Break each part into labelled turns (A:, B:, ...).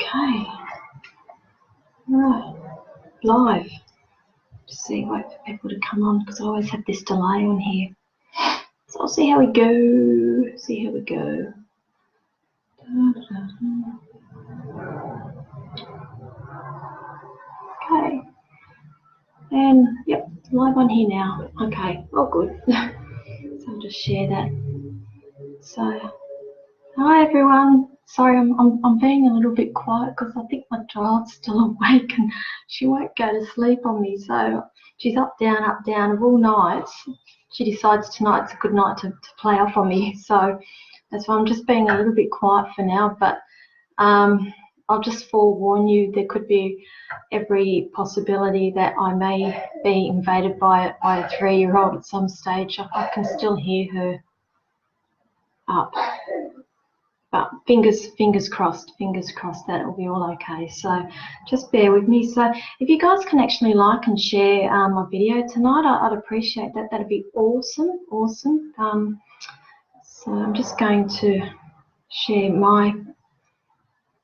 A: Okay. Right. Live. Just see, wait for people to come on because I always have this delay on here. So I'll see how we go. See how we go. Okay. And yep, live on here now. Okay, all good. So I'll just share that. So hi everyone. Sorry, I'm being a little bit quiet because I think my child's still awake and she won't go to sleep on me. So she's up, down, of all nights. She decides tonight's a good night to play off on me. So that's why I'm just being a little bit quiet for now. But I'll just forewarn you, there could be every possibility that I may be invaded by a 3-year-old at some stage. I can still hear her up. But fingers crossed that it'll be all okay. So just bear with me. So if you guys can actually like and share my video tonight, I'd appreciate that. That'd be awesome. So I'm just going to share my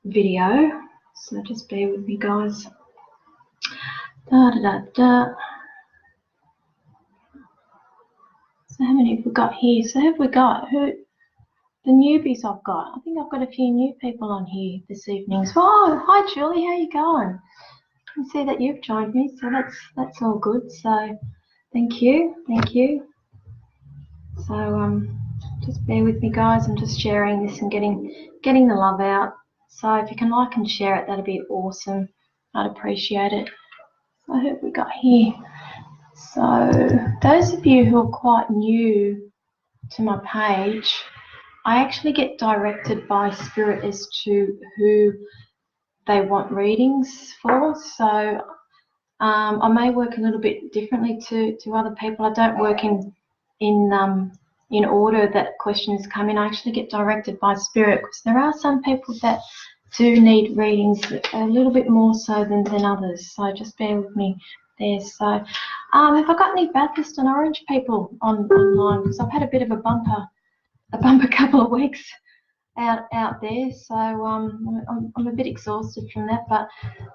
A: video. So just bear with me, guys. So how many have we got here? So have we got the newbies I've got? I think I've got a few new people on here this evening. So, oh, hi Julie, how you going? I can see that you've joined me, so that's all good. So thank you. So just bear with me, guys. I'm just sharing this and getting the love out. So if you can like and share it, that'd be awesome. I'd appreciate it. So who have we got here? So those of you who are quite new to my page, I actually get directed by Spirit as to who they want readings for. So I may work a little bit differently to other people. I don't work in order that questions come in. I actually get directed by Spirit because there are some people that do need readings a little bit more so than others. So just bear with me there. So have I got any Bathurst and Orange people online? Because I've had a bit of a bumper couple of weeks out there, so I'm a bit exhausted from that. But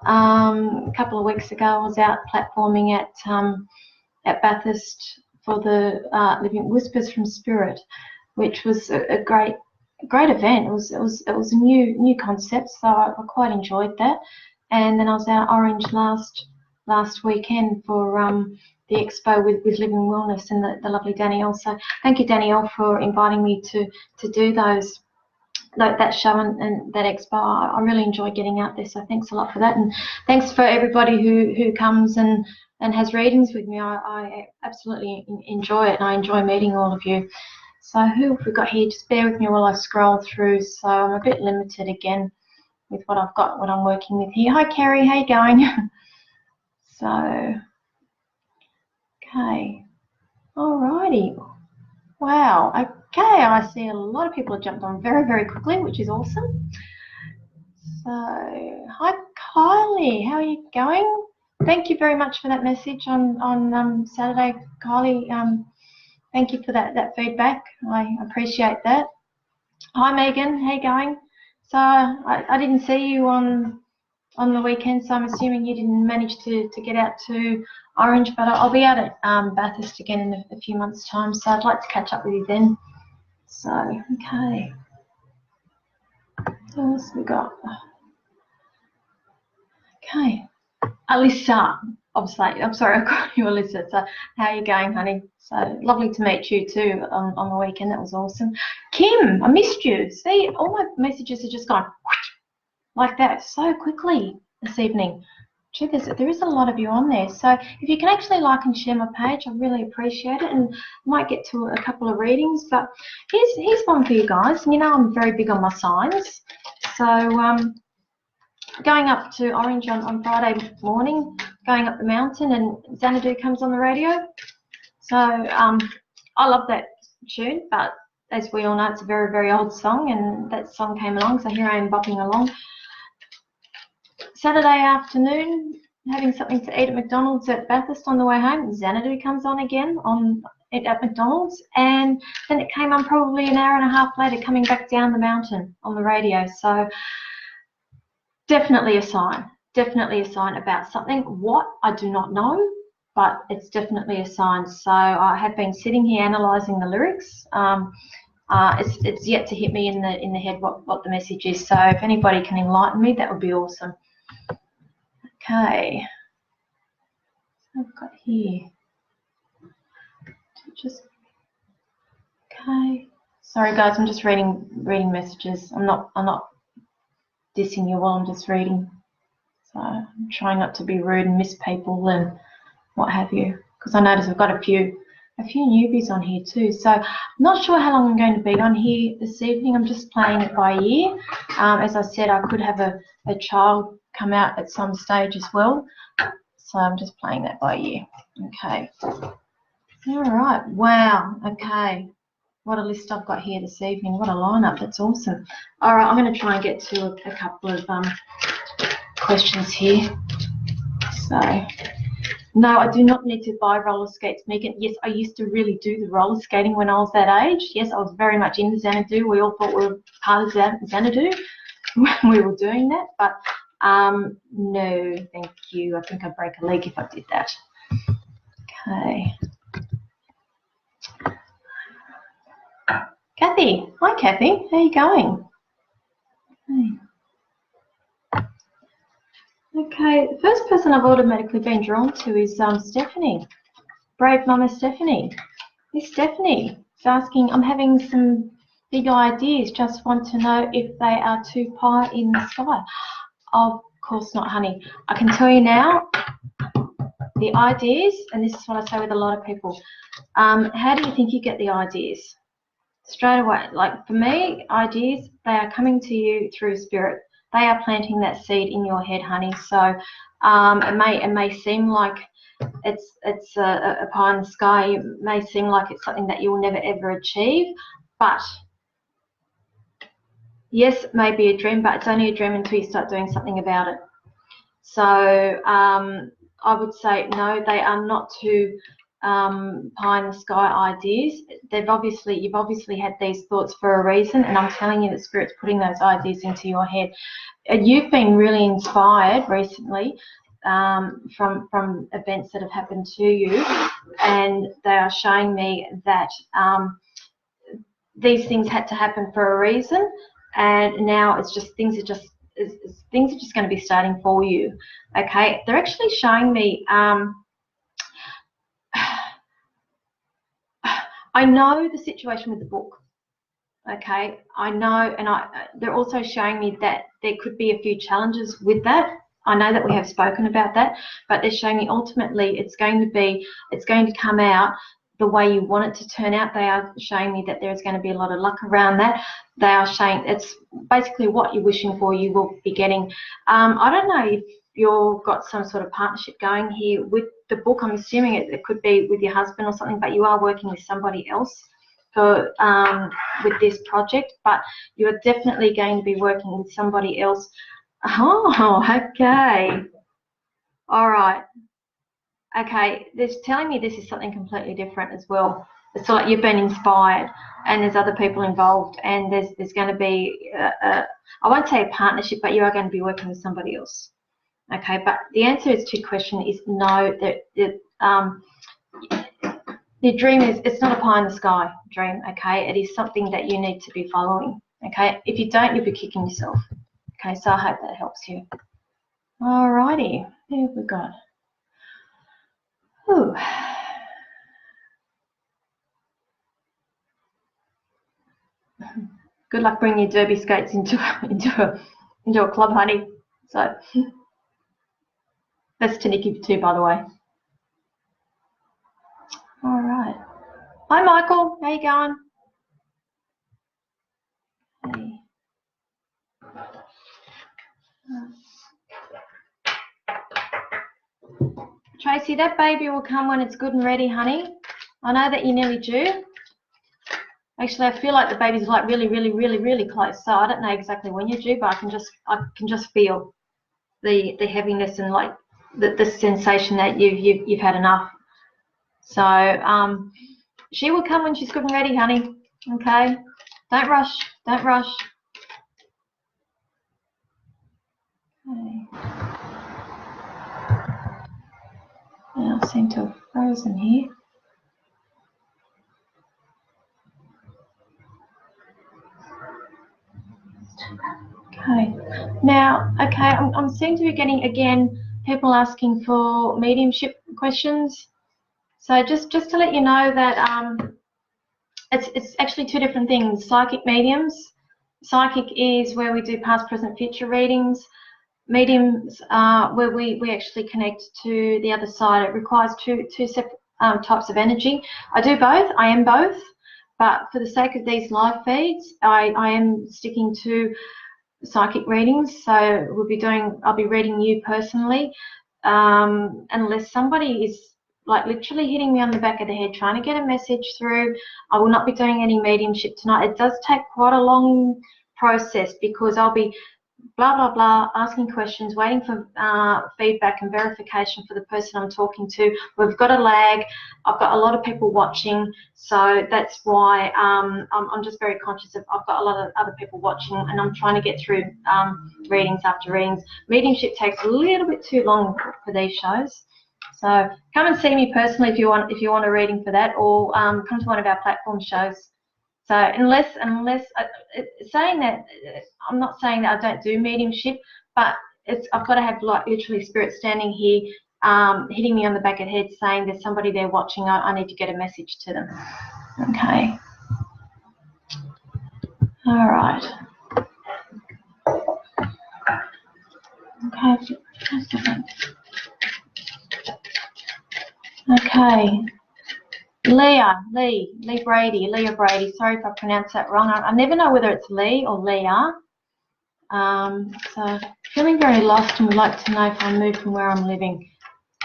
A: a couple of weeks ago, I was out platforming at Bathurst for the Living Whispers from Spirit, which was a great event. It was a new concept, so I quite enjoyed that. And then I was out at Orange last weekend for the expo with Living Wellness and the lovely Danielle. So thank you, Danielle, for inviting me to do that show and that expo. I really enjoy getting out there, so thanks a lot for that, and thanks for everybody who comes and has readings with me. I absolutely enjoy it, and I enjoy meeting all of you. So who have we got here? Just bear with me while I scroll through. So I'm a bit limited again with what I've got, what I'm working with here. Hi Kerry, how you going? So okay, alrighty. Wow, okay, I see a lot of people have jumped on very quickly, which is awesome. So, hi Kylie, how are you going? Thank you very much for that message on Saturday, Kylie. Thank you for that feedback. I appreciate that. Hi Megan, how you going? So I didn't see you on the weekend, so I'm assuming you didn't manage to get out to Orange, but I'll be out at Bathurst again in a few months' time, so I'd like to catch up with you then. So, okay. What else we got? Okay. Alyssa, obviously, I'm sorry, I called you Alyssa. So, how are you going, honey? So, lovely to meet you too on the weekend. That was awesome. Kim, I missed you. See, all my messages are just gone like that so quickly this evening. There is a lot of you on there, so if you can actually like and share my page, I really appreciate it, and I might get to a couple of readings. But here's one for you guys. You know I'm very big on my signs, so going up to Orange on Friday morning, going up the mountain, and Xanadu comes on the radio. So I love that tune, but as we all know, it's a very old song, and that song came along, so here I am bopping along. Saturday afternoon, having something to eat at McDonald's at Bathurst on the way home. Xanadu comes on again at McDonald's, and then it came on probably an hour and a half later coming back down the mountain on the radio. So definitely a sign. Definitely a sign about something. What, I do not know, but it's definitely a sign. So I have been sitting here analysing the lyrics. It's yet to hit me in the head what the message is. So if anybody can enlighten me, that would be awesome. Okay. What I've got here. Just okay. Sorry guys, I'm just reading messages. I'm not dissing you while I'm just reading. So I'm trying not to be rude and miss people and what have you. Because I notice I've got a few newbies on here too. So I'm not sure how long I'm going to be on here this evening. I'm just playing it by ear. As I said, I could have a child come out at some stage as well. So I'm just playing that by ear. Okay. All right. Wow. Okay. What a list I've got here this evening. What a lineup. That's awesome. All right. I'm going to try and get to a couple of questions here. So, no, I do not need to buy roller skates, Megan. Yes, I used to really do the roller skating when I was that age. Yes, I was very much into Xanadu. We all thought we were part of Xanadu when we were doing that. But no, thank you. I think I'd break a leg if I did that. Okay. Kathy. Hi, Kathy. How are you going? Okay, the first person I've automatically been drawn to is Stephanie. Brave Mama Stephanie. This Stephanie is asking, I'm having some big ideas, just want to know if they are too pie in the sky. Of course not, honey. I can tell you now, the ideas, and this is what I say with a lot of people, how do you think you get the ideas? Straight away. Like for me, ideas, they are coming to you through spirit. They are planting that seed in your head, honey. So it may seem like it's a pie in the sky. It may seem like it's something that you will never ever achieve, but yes, it may be a dream, but it's only a dream until you start doing something about it. So I would say no, they are not too pie in the sky ideas. You've obviously had these thoughts for a reason, and I'm telling you that Spirit's putting those ideas into your head. You've been really inspired recently from events that have happened to you, and they are showing me that these things had to happen for a reason, and now it's just things are just going to be starting for you. Okay, they're actually showing me. I know the situation with the book. Okay, I know, and they're also showing me that there could be a few challenges with that. I know that we have spoken about that, but they're showing me ultimately it's going to come out the way you want it to turn out. They are showing me that there's going to be a lot of luck around that. They are showing it's basically what you're wishing for, you will be getting. I don't know if you've got some sort of partnership going here with the book. I'm assuming it could be with your husband or something, but you are working with somebody else for with this project, but you're definitely going to be working with somebody else. Oh, okay. All right. Okay, there's telling me this is something completely different as well. It's like you've been inspired and there's other people involved, and there's going to be, I won't say a partnership, but you are going to be working with somebody else. Okay, but the answer to your question is no, the dream it's not a pie in the sky dream, okay? It is something that you need to be following, okay? If you don't, you'll be kicking yourself. Okay, so I hope that helps you. Alrighty, here we go. Ooh. Good luck bringing your derby skates into a club, honey. So that's to Nikki too, by the way. All right. Hi, Michael. How you going? Hey. Tracy, that baby will come when it's good and ready, honey. I know that you're nearly due. Actually, I feel like the baby's like really close. So I don't know exactly when you're due, but I can just feel the heaviness and like the sensation that you've had enough. So she will come when she's good and ready, honey. Okay, don't rush. Don't rush. And I seem to have frozen here. Okay. Now, okay, I'm seem to be getting, again, people asking for mediumship questions. So just to let you know that it's actually two different things. Psychic mediums. Psychic is where we do past, present, future readings. Mediums where we actually connect to the other side. It requires two separate types of energy. I do both. I am both. But for the sake of these live feeds, I am sticking to psychic readings. So I'll be reading you personally, unless somebody is like literally hitting me on the back of the head trying to get a message through. I will not be doing any mediumship tonight. It does take quite a long process because I'll be blah blah blah, asking questions, waiting for feedback and verification for the person I'm talking to. We've got a lag. I've got a lot of people watching, so that's why I'm just very conscious of I've got a lot of other people watching, and I'm trying to get through readings after readings. Mediumship takes a little bit too long for these shows, so come and see me personally if you want a reading for that, or come to one of our platform shows. So unless saying that, I'm not saying that I don't do mediumship, but I've got to have like literally spirit standing here, hitting me on the back of the head saying there's somebody there watching. I need to get a message to them. Okay. All right. Okay. Okay. Leah Brady. Sorry if I pronounced that wrong. I never know whether it's Lee or Leah. So feeling very lost and would like to know if I move from where I'm living.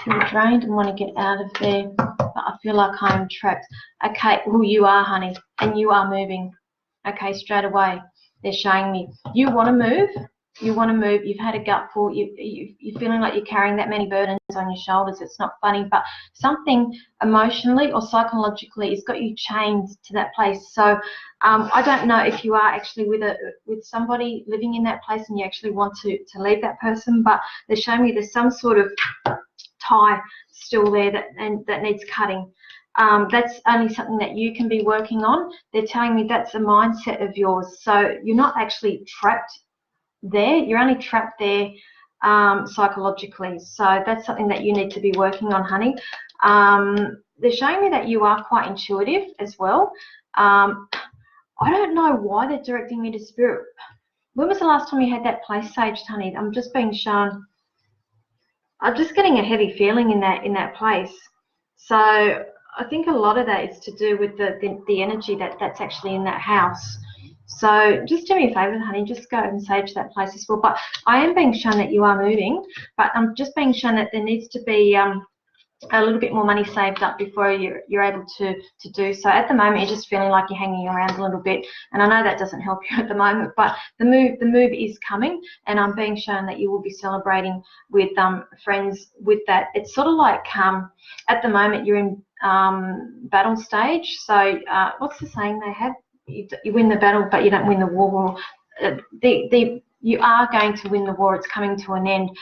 A: Feel drained and want to get out of there, but I feel like I'm trapped. Okay, well you are, honey, and you are moving. Okay, straight away they're showing me you want to move. You want to move. You've had a gutful. You're feeling like you're carrying that many burdens on your shoulders. It's not funny, but something emotionally or psychologically has got you chained to that place. So I don't know if you are actually with somebody living in that place and you actually want to leave that person, but they're showing me there's some sort of tie still there that needs cutting. That's only something that you can be working on. They're telling me that's a mindset of yours. So you're not actually trapped there, you're only trapped there psychologically. So that's something that you need to be working on, honey. They're showing me that you are quite intuitive as well. I don't know why they're directing me to spirit. When was the last time you had that place saged, honey? I'm just being shown. I'm just getting a heavy feeling in that place. So I think a lot of that is to do with the energy that's actually in that house. So just do me a favour, honey, just go and sage that place as well. But I am being shown that you are moving, but I'm just being shown that there needs to be a little bit more money saved up before you're able to do so. At the moment, you're just feeling like you're hanging around a little bit, and I know that doesn't help you at the moment, but the move is coming, and I'm being shown that you will be celebrating with friends with that. It's sort of like at the moment you're in battle stage. So what's the saying they have? You win the battle, but you don't win the war. You are going to win the war. It's coming to an end.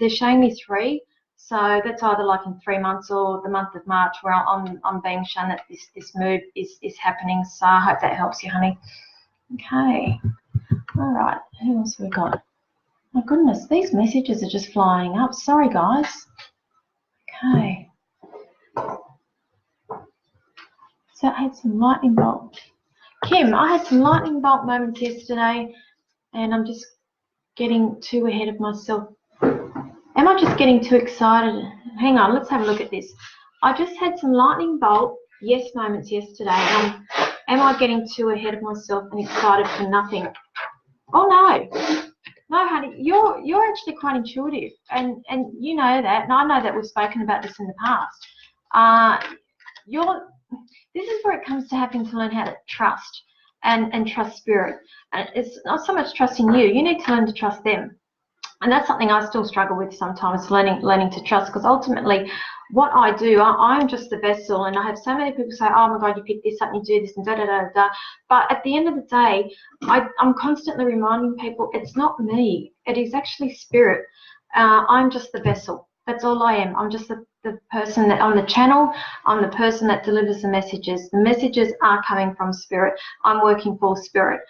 A: They're showing me 3, so that's either like in 3 months or the month of March, where I'm being shown that this move is happening. So I hope that helps you, honey. Okay. All right. Who else have we got? My goodness, these messages are just flying up. Sorry, guys. Okay. So I had some lightning bolt. Kim, I had some lightning bolt moments yesterday, and I'm just getting too ahead of myself. Am I just getting too excited? Hang on, let's have a look at this. I just had some lightning bolt moments yesterday. Am I getting too ahead of myself and excited for nothing? Oh no, honey, you're actually quite intuitive, and you know that, and I know that we've spoken about this in the past. This is where it comes to having to learn how to trust and trust spirit. And it's not so much trusting you. You need to learn to trust them. And that's something I still struggle with sometimes, learning to trust, because ultimately what I do, I'm just the vessel, and I have so many people say, oh my God, you pick this up and you do this and da da da da. But at the end of the day, I'm constantly reminding people it's not me. it is actually spirit. I'm just the vessel. That's all I am. I'm just the person that on the channel. I'm the person that delivers the messages. The messages are coming from spirit. I'm working for spirit.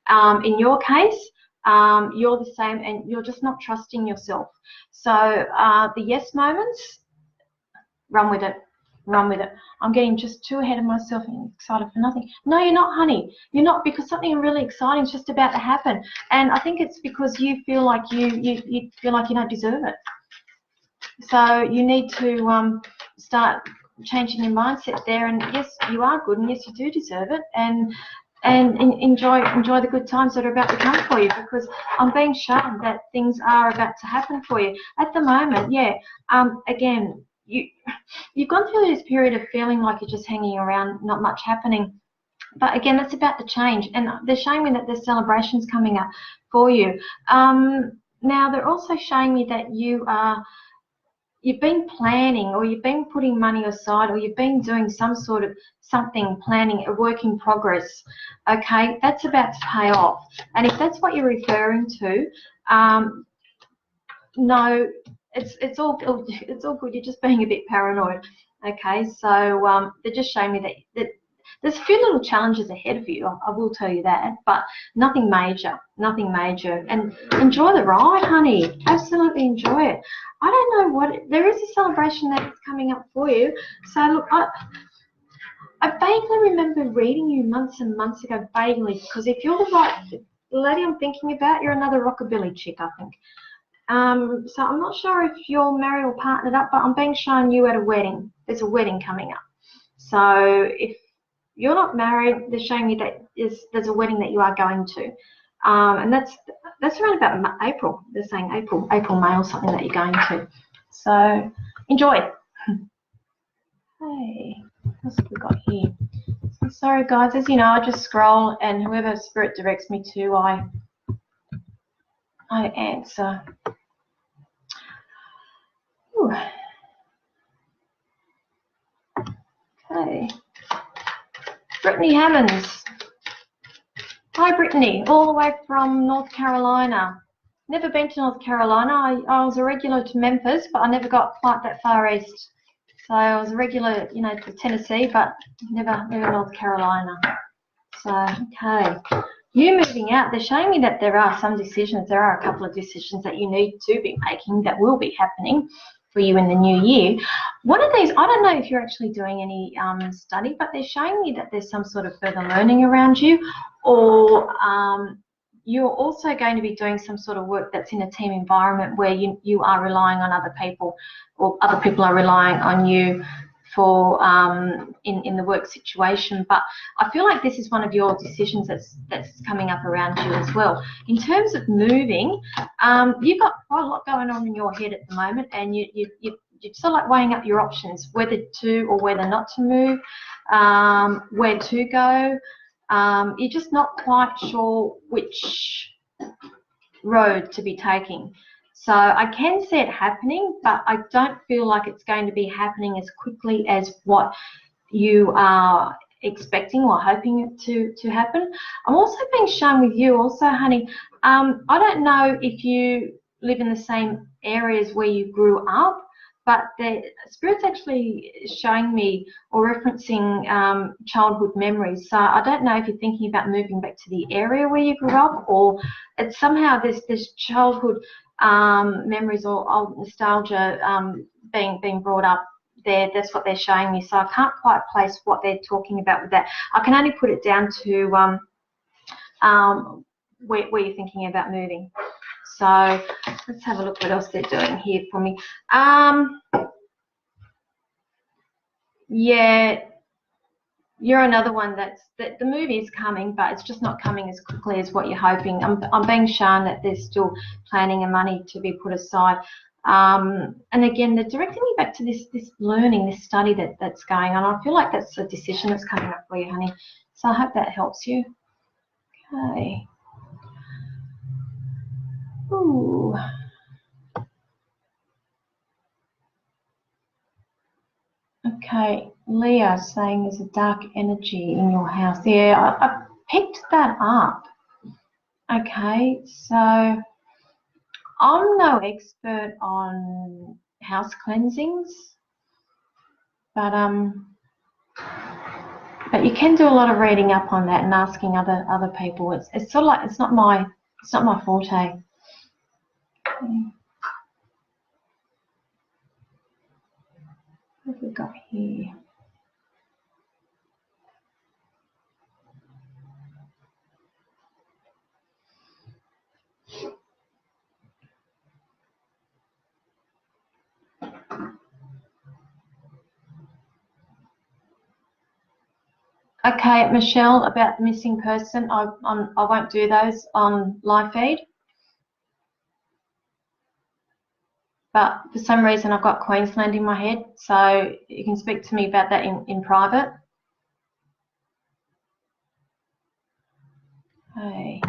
A: In your case, you're the same, and you're just not trusting yourself. So the yes moments, run with it. Run with it. I'm getting just too ahead of myself and excited for nothing. No, you're not, honey. You're not, because something really exciting is just about to happen. And I think it's because you feel like you feel like you don't deserve it. So you need to start changing your mindset there. And yes, you are good, and yes, you do deserve it. And enjoy the good times that are about to come for you, because I'm being shown that things are about to happen for you at the moment. Yeah. Again, you've gone through this period of feeling like you're just hanging around, not much happening. But again, that's about to change, and they're showing me that there's celebrations coming up for you. Now they're also showing me that you've been planning, or you've been putting money aside, or you've been doing some sort of planning, a work in progress. Okay, that's about to pay off. And if that's what you're referring to, no, it's all good. You're just being a bit paranoid. Okay, so they're just showing me that there's a few little challenges ahead of you. I will tell you that, but nothing major. Nothing major. And enjoy the ride, honey. Absolutely enjoy it. I don't know what there is a celebration that is coming up for you. So look, I vaguely remember reading you months and months ago, vaguely, because if you're the lady I'm thinking about, you're another rockabilly chick, I think. So I'm not sure if you're married or partnered up, but I'm being shown you at a wedding. There's a wedding coming up. So if you're not married, they're showing me that there's a wedding that you are going to. And that's around about April. They're saying April, May or something that you're going to. So enjoy. Hey, what have we got here? So sorry guys, as you know, I just scroll, and whoever spirit directs me to, I answer. Ooh. Okay. Brittany Hammonds. Hi Brittany, all the way from North Carolina. Never been to North Carolina. I was a regular to Memphis, but I never got quite that far east. So I was a regular, to Tennessee, but never North Carolina. So, okay. You moving out, they're showing me that there are some decisions, there are a couple of decisions that you need to be making that will be happening for you in the new year. One of these, I don't know if you're actually doing any study, but they're showing me that there's some sort of further learning around you, or you're also going to be doing some sort of work that's in a team environment where you are relying on other people, or other people are relying on you for in the work situation. But I feel like this is one of your decisions that's coming up around you as well. In terms of moving, you've got quite a lot going on in your head at the moment, and you're sort of like weighing up your options, whether to or whether not to move, where to go. You're just not quite sure which road to be taking. So I can see it happening, but I don't feel like it's going to be happening as quickly as what you are expecting or hoping it to happen. I'm also being shown with you also, honey, I don't know if you live in the same areas where you grew up, but the Spirit's actually showing me or referencing childhood memories. So I don't know if you're thinking about moving back to the area where you grew up, or it's somehow there's childhood memories or old nostalgia being brought up there. That's what they're showing me. So I can't quite place what they're talking about with that. I can only put it down to where you're thinking about moving. So let's have a look what else they're doing here for me. Yeah, you're another one that the movie is coming, but it's just not coming as quickly as what you're hoping. I'm being shown that there's still planning and money to be put aside. And again, they're directing me back to this learning, this study that's going on. I feel like that's a decision that's coming up for you, honey. So I hope that helps you. Okay. Ooh. Okay, Leah saying there's a dark energy in your house. Yeah, I picked that up. Okay, so I'm no expert on house cleansings, but you can do a lot of reading up on that and asking other people. It's sort of like it's not my forte. What have we got here? Okay, Michelle, about the missing person, I won't do those on live feed. But for some reason, I've got Queensland in my head, so you can speak to me about that in private. Okay.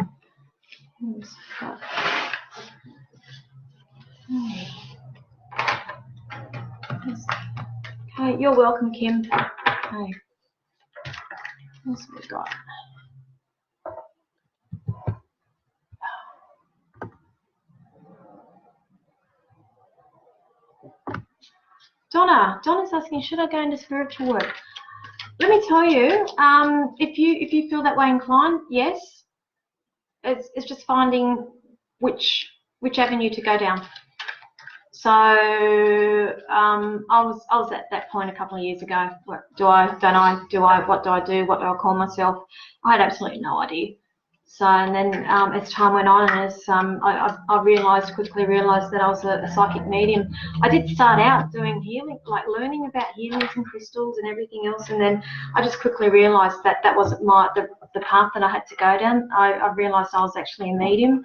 A: Okay, you're welcome, Kim. Okay. What's we got? Donna's asking, should I go into spiritual work? Let me tell you, if you feel that way inclined, yes. It's just finding which avenue to go down. So I was at that point a couple of years ago. What do I? Don't I? Do I? What do I do? What do I call myself? I had absolutely no idea. So and then as time went on, and as I quickly realised that I was a psychic medium. I did start out doing healing, like learning about healings and crystals and everything else, and then I just quickly realised that that wasn't the path that I had to go down. I realised I was actually a medium,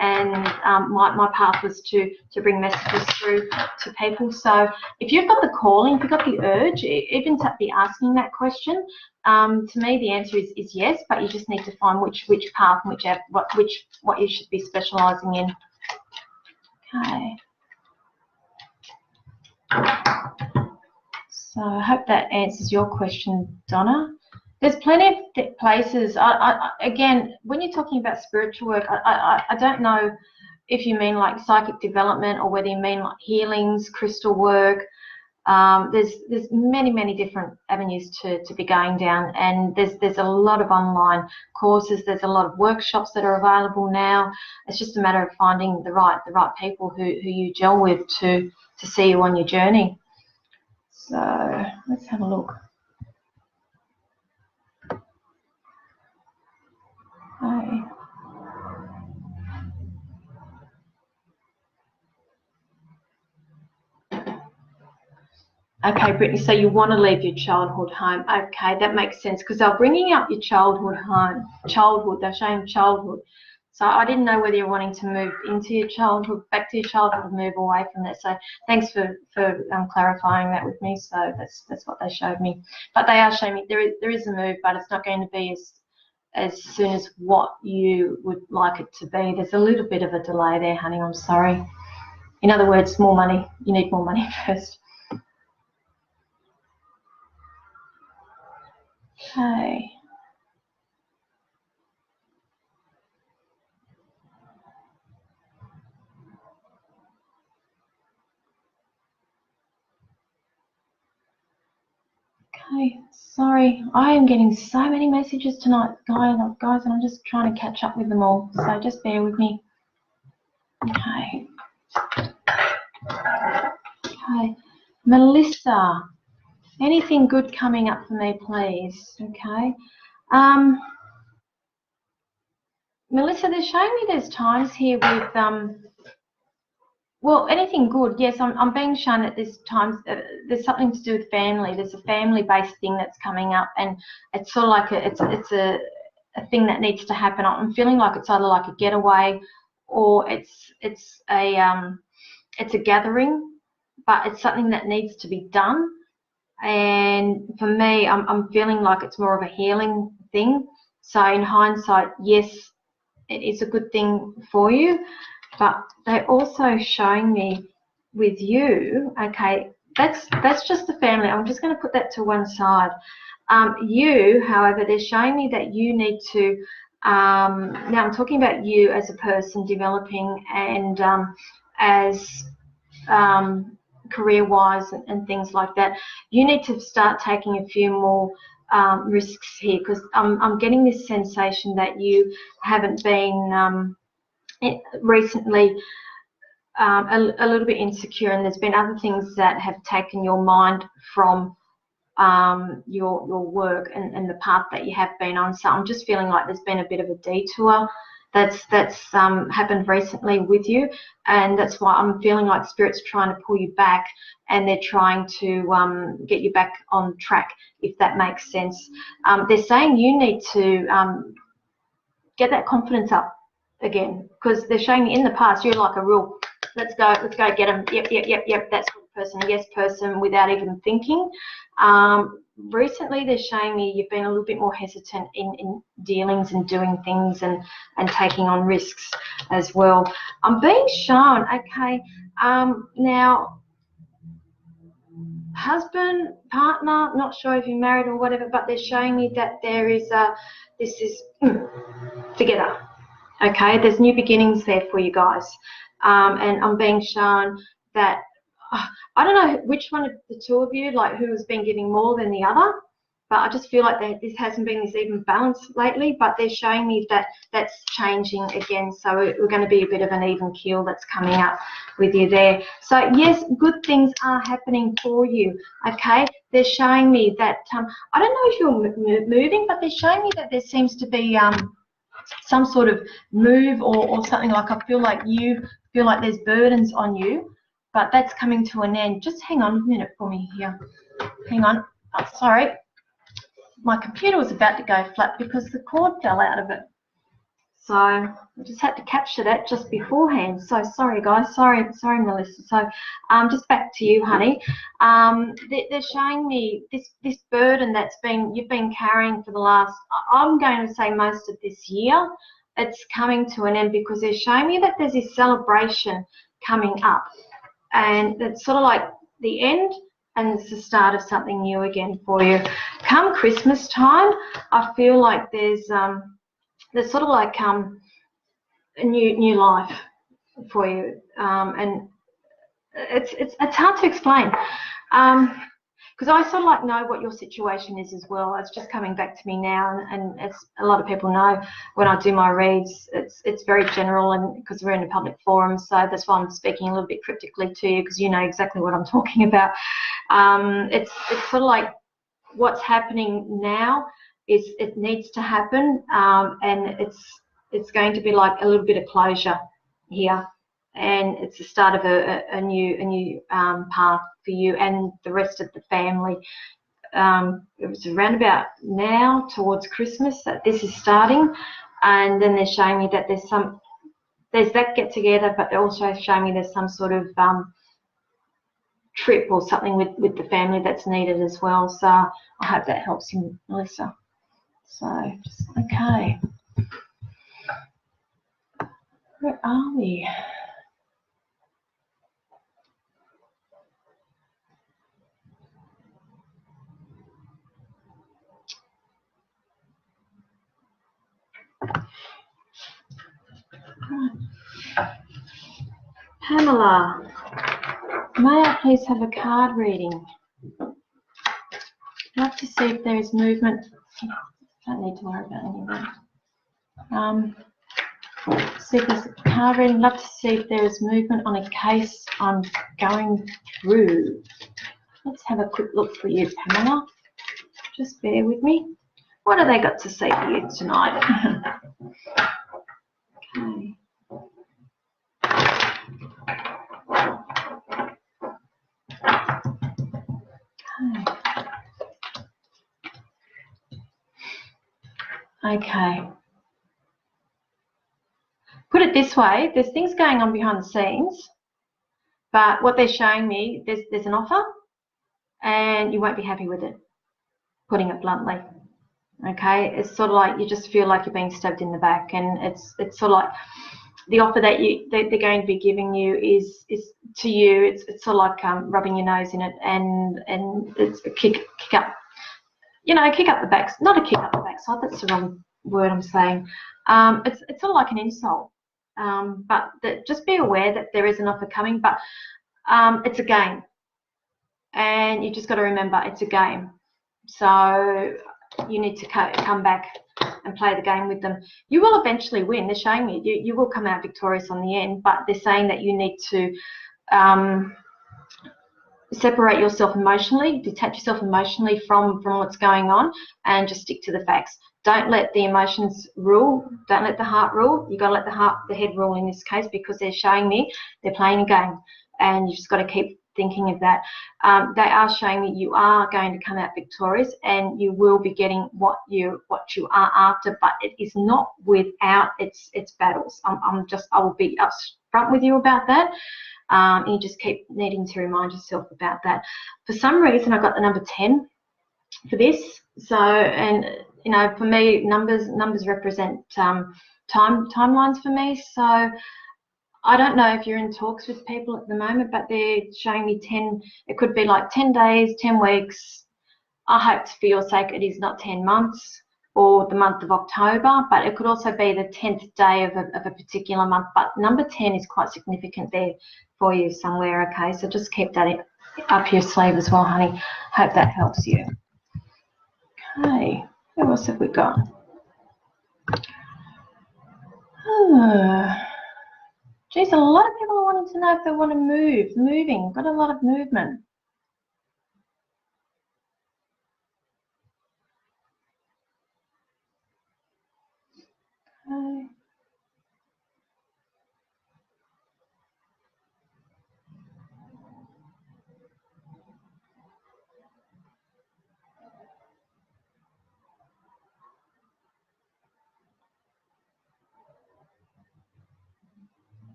A: and my path was to bring messages through to people. So if you've got the calling, if you've got the urge, even to be asking that question, to me the answer is yes, but you just need to find which path and what you should be specialising in. Okay. So I hope that answers your question, Donna. There's plenty of places. Again, when you're talking about spiritual work, I don't know if you mean like psychic development or whether you mean like healings, crystal work. There's many different avenues to be going down, and there's a lot of online courses. There's a lot of workshops that are available now. It's just a matter of finding the right people who you gel with to see you on your journey. So let's have a look. Okay, Brittany, so you want to leave your childhood home. Okay, that makes sense because they're bringing up your childhood home. They're showing childhood. So I didn't know whether you're wanting to move into your childhood, back to your childhood, move away from that. So thanks for clarifying that with me. So that's what they showed me. But they are showing me there is a move, but it's not going to be as soon as what you would like it to be. There's a little bit of a delay there, honey. I'm sorry. In other words, more money. You need more money first. Okay. Okay, sorry, I am getting so many messages tonight, guys, and I'm just trying to catch up with them all, so just bear with me. Okay. Okay, Melissa, anything good coming up for me, please? Okay. Melissa, they're showing me there's times here with well, anything good? Yes, I'm being shown that there's times there's something to do with family. There's a family-based thing that's coming up, and it's sort of like it's a thing that needs to happen. I'm feeling like it's either like a getaway, or it's a gathering, but it's something that needs to be done. And for me, I'm feeling like it's more of a healing thing. So in hindsight, yes, it is a good thing for you. But they're also showing me with you, okay, that's just the family. I'm just going to put that to one side. You, however, they're showing me that you need to Now I'm talking about you as a person developing and as career-wise and things like that. You need to start taking a few more risks here, because I'm getting this sensation that you haven't been recently a little bit insecure, and there's been other things that have taken your mind from your work and the path that you have been on. So I'm just feeling like there's been a bit of a detour that's happened recently with you, and that's why I'm feeling like Spirit's trying to pull you back, and they're trying to get you back on track, if that makes sense. They're saying you need to get that confidence up again, because they're showing me in the past you're like a real let's go get them, yep, that sort of person, a yes person without even thinking. Recently they're showing me you've been a little bit more hesitant in dealings and doing things and taking on risks as well. I'm being shown, okay, now husband, partner, not sure if you're married or whatever, but they're showing me that there is this is together. Okay, there's new beginnings there for you guys, and I'm being shown that I don't know which one of the two of you, like who has been giving more than the other, but I just feel like this hasn't been this even balance lately, but they're showing me that that's changing again, so we're going to be a bit of an even keel that's coming up with you there. So yes, good things are happening for you, okay? They're showing me that, I don't know if you're moving, but they're showing me that there seems to be some sort of move or something. Like I feel like you feel like there's burdens on you, but that's coming to an end. Just hang on a minute for me here. Hang on. Oh, sorry. My computer was about to go flat because the cord fell out of it. So I just had to capture that just beforehand. So sorry, guys. Sorry, Melissa. So just back to you, honey. They're showing me this burden that's you've been carrying for the last, I'm going to say most of this year. It's coming to an end because they're showing me that there's this celebration coming up, and it's sort of like the end and it's the start of something new again for you. Come Christmas time, I feel like there's sort of like a new life for you, and it's hard to explain, because I sort of like know what your situation is as well. It's just coming back to me now, and it's a lot of people know when I do my reads, it's very general, and because we're in a public forum, so that's why I'm speaking a little bit cryptically to you, because you know exactly what I'm talking about. It's sort of like what's happening now is it needs to happen, and it's going to be like a little bit of closure here, and it's the start of a new path for you and the rest of the family. It was around about now towards Christmas that this is starting, and then they're showing me that there's that get together, but they're also showing me there's some sort of trip or something with the family that's needed as well. So I hope that helps you, Melissa. So just okay. Where are we? Pamela, may I please have a card reading? I'd love to see if there is movement. Don't need to worry about any of that. See if there's a card reading. Love to see if there is movement on a case I'm going through. Let's have a quick look for you, Pamela. Just bear with me. What have they got to say for you tonight? Okay. Okay. Put it this way, there's things going on behind the scenes, but what they're showing me, there's an offer and you won't be happy with it, putting it bluntly. Okay, it's sort of like you just feel like you're being stabbed in the back, and it's sort of like the offer that they're going to be giving you is to you, it's sort of like rubbing your nose in it, and it's a kick up, you know, kick up the back, not a kick up the backside, that's the wrong word I'm saying. It's sort of like an insult. But just be aware that there is an offer coming, but it's a game. And you just got to remember it's a game. So you need to come back and play the game with them. You will eventually win. They're showing you will come out victorious on the end, but they're saying that you need to separate yourself emotionally, detach yourself emotionally from what's going on, and just stick to the facts. Don't let the emotions rule. Don't let the heart rule. You've got to let the head rule in this case, because they're showing me they're playing a game, and you just got to keep thinking of that. They are showing me you are going to come out victorious, and you will be getting what you are after, but it is not without its battles. I will be upfront with you about that. You just keep needing to remind yourself about that. For some reason, I got the number 10 for this. So, and you know, for me, numbers represent timelines for me. So I don't know if you're in talks with people at the moment, but they're showing me 10. It could be like 10 days, 10 weeks. I hope for your sake it is not 10 months or the month of October, but it could also be the 10th day of a particular month. But number 10 is quite significant there for you somewhere, okay? So just keep that up your sleeve as well, honey. Hope that helps you. Okay, what else have we got? Geez, a lot of people are wanting to know if they want to move. Moving, got a lot of movement.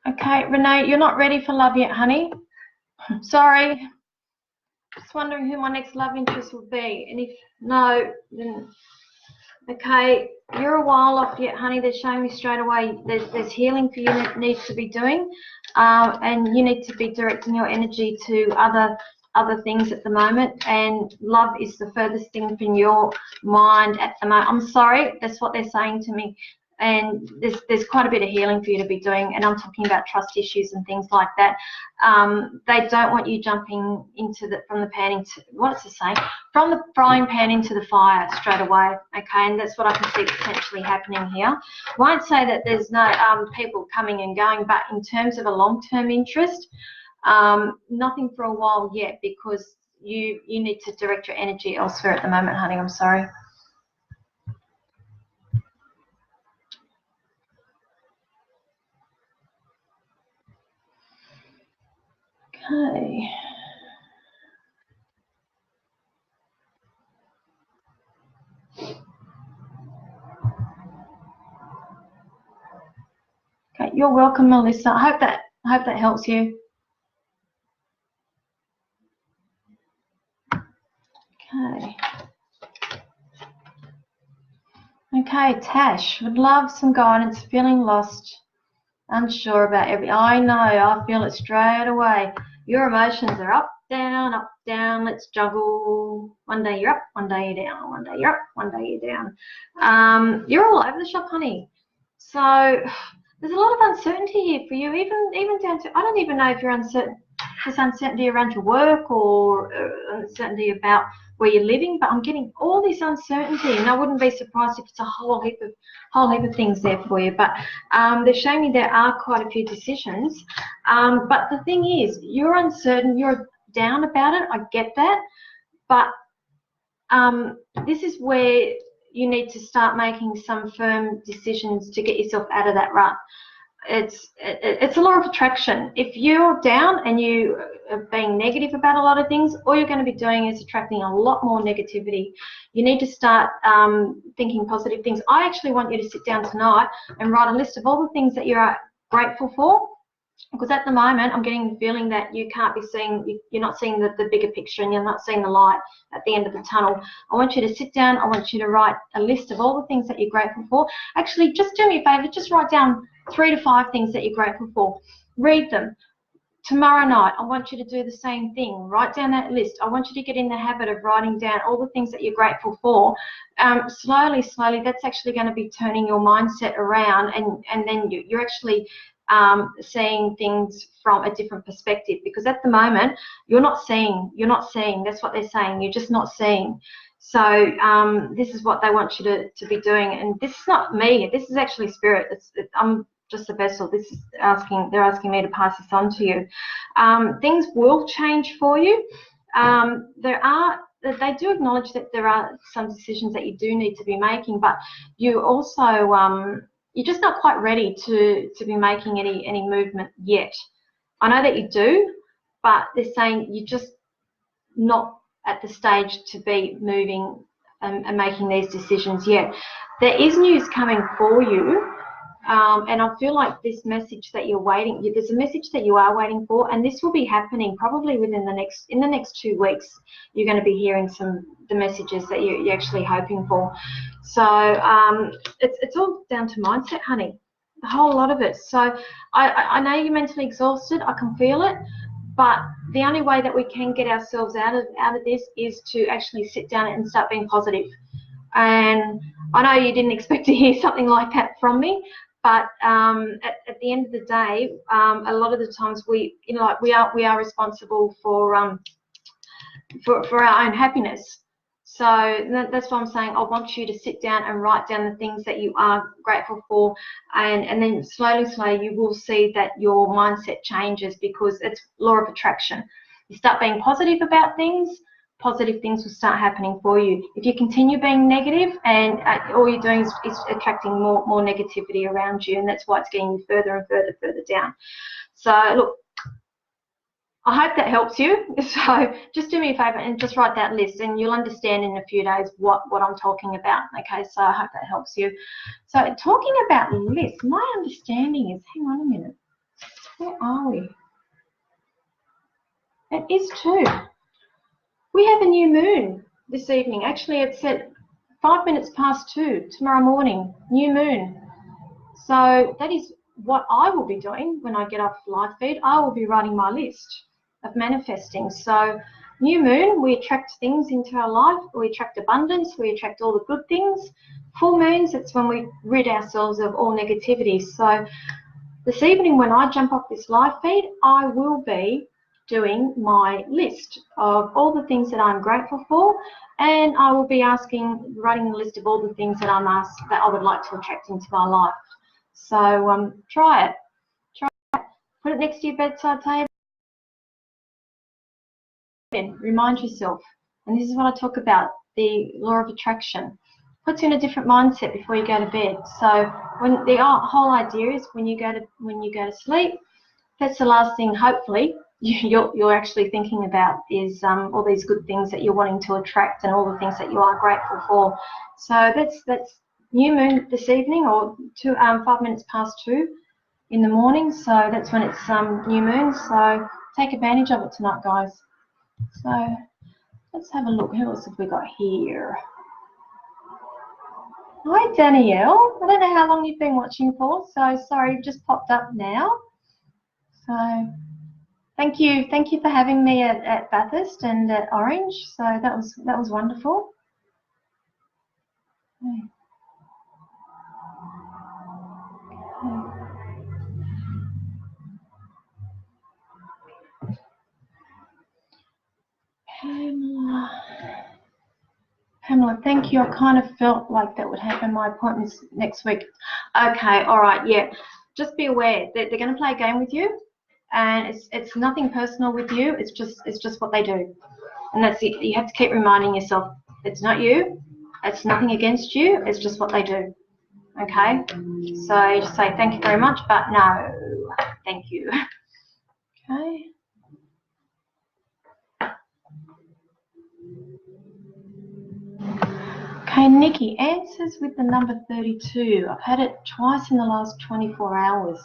A: Okay, Renee, you're not ready for love yet, honey. Sorry. Just wondering who my next love interest will be. And if no, then okay, you're a while off yet, honey. They're showing me straight away there's healing for you that needs to be doing, and you need to be directing your energy to other things at the moment, and love is the furthest thing from your mind at the moment. I'm sorry, that's what they're saying to me. And there's quite a bit of healing for you to be doing, and I'm talking about trust issues and things like that. They don't want you jumping into from the frying pan into the fire straight away, okay? And that's what I can see potentially happening here. Won't say that there's no people coming and going, but in terms of a long-term interest, nothing for a while yet, because you need to direct your energy elsewhere at the moment, honey. I'm sorry. Okay. Okay, you're welcome, Melissa. I hope that helps you. Okay. Okay, Tash, would love some guidance, feeling lost, unsure about I know, I feel it straight away. Your emotions are up, down, let's juggle. One day you're up, one day you're down, one day you're up, one day you're down. You're all over the shop, honey. So there's a lot of uncertainty here for you, even down to, I don't even know if you're uncertain, there's uncertainty around your work or uncertainty about where you're living, but I'm getting all this uncertainty, and I wouldn't be surprised if it's a whole heap of things there for you. But they're showing me there are quite a few decisions. But the thing is, you're uncertain, you're down about it. I get that, but this is where you need to start making some firm decisions to get yourself out of that rut. It's a law of attraction. If you're down and you are being negative about a lot of things, all you're going to be doing is attracting a lot more negativity. You need to start thinking positive things. I actually want you to sit down tonight and write a list of all the things that you're grateful for, because at the moment I'm getting the feeling that you can't be seeing, you're not seeing the bigger picture, and you're not seeing the light at the end of the tunnel. I want you to sit down, I want you to write a list of all the things that you're grateful for. Actually, just do me a favor, just write down 3 to 5 things that you're grateful for. Read them. Tomorrow night, I want you to do the same thing. Write down that list. I want you to get in the habit of writing down all the things that you're grateful for. Slowly, that's actually going to be turning your mindset around, and then you're actually seeing things from a different perspective, because at the moment you're not seeing. That's what they're saying. You're just not seeing. So this is what they want you to be doing, and this is not me. This is actually spirit. I'm just a vessel. They're asking me to pass this on to you. Things will change for you. They do acknowledge that there are some decisions that you do need to be making, but you also you're just not quite ready to be making any movement yet. I know that you do, but they're saying you're just not at the stage to be moving and making these decisions yet. There is news coming for you. And I feel like this message that you're waiting, there's a message that you are waiting for, and this will be happening probably in the next 2 weeks. You're going to be hearing the messages that you're actually hoping for. So it's all down to mindset, honey, a whole lot of it. So I know you're mentally exhausted. I can feel it, but the only way that we can get ourselves out of this is to actually sit down and start being positive. And I know you didn't expect to hear something like that from me. But at the end of the day, a lot of the times we are responsible for our own happiness. So that's why I'm saying I want you to sit down and write down the things that you are grateful for, and then slowly you will see that your mindset changes, because it's law of attraction. You start being positive about things, positive things will start happening for you. If you continue being negative, and all you're doing is attracting more negativity around you, and that's why it's getting you further and further down. So look, I hope that helps you. So just do me a favor and just write that list, and you'll understand in a few days what I'm talking about. Okay, so I hope that helps you. So talking about lists, my understanding is, hang on a minute, where are we? It is 2. We have a new moon this evening. Actually, it's at 5 minutes past 2 tomorrow morning, new moon. So that is what I will be doing when I get off live feed. I will be writing my list of manifesting. So new moon, we attract things into our life. We attract abundance. We attract all the good things. Full moons, it's when we rid ourselves of all negativity. So this evening when I jump off this live feed, I will be doing my list of all the things that I'm grateful for, and I will be writing the list of all the things that that I would like to attract into my life. So try it. Put it next to your bedside table. Remind yourself, and this is what I talk about, the law of attraction. Puts you in a different mindset before you go to bed. So when the whole idea is when you go to sleep, that's the last thing, hopefully, you're actually thinking about is all these good things that you're wanting to attract and all the things that you are grateful for. So that's new moon this evening, or 5 minutes past 2 in the morning. So that's when it's new moon. So take advantage of it tonight, guys. So let's have a look. Who else have we got here? Hi, Danielle. I don't know how long you've been watching for. So sorry, you've just popped up now. So thank you for having me at Bathurst and at Orange. So that was wonderful. Okay. Pamela, thank you. I kind of felt like that would happen. My appointment's next week. Okay, all right, yeah. Just be aware that they're going to play a game with you, and it's nothing personal with you. It's just what they do, and that's it. You have to keep reminding yourself it's not you. It's nothing against you. It's just what they do. Okay, so you just say thank you very much, but no, thank you. Okay. Okay, Nikki, answers with the number 32. I've had it twice in the last 24 hours.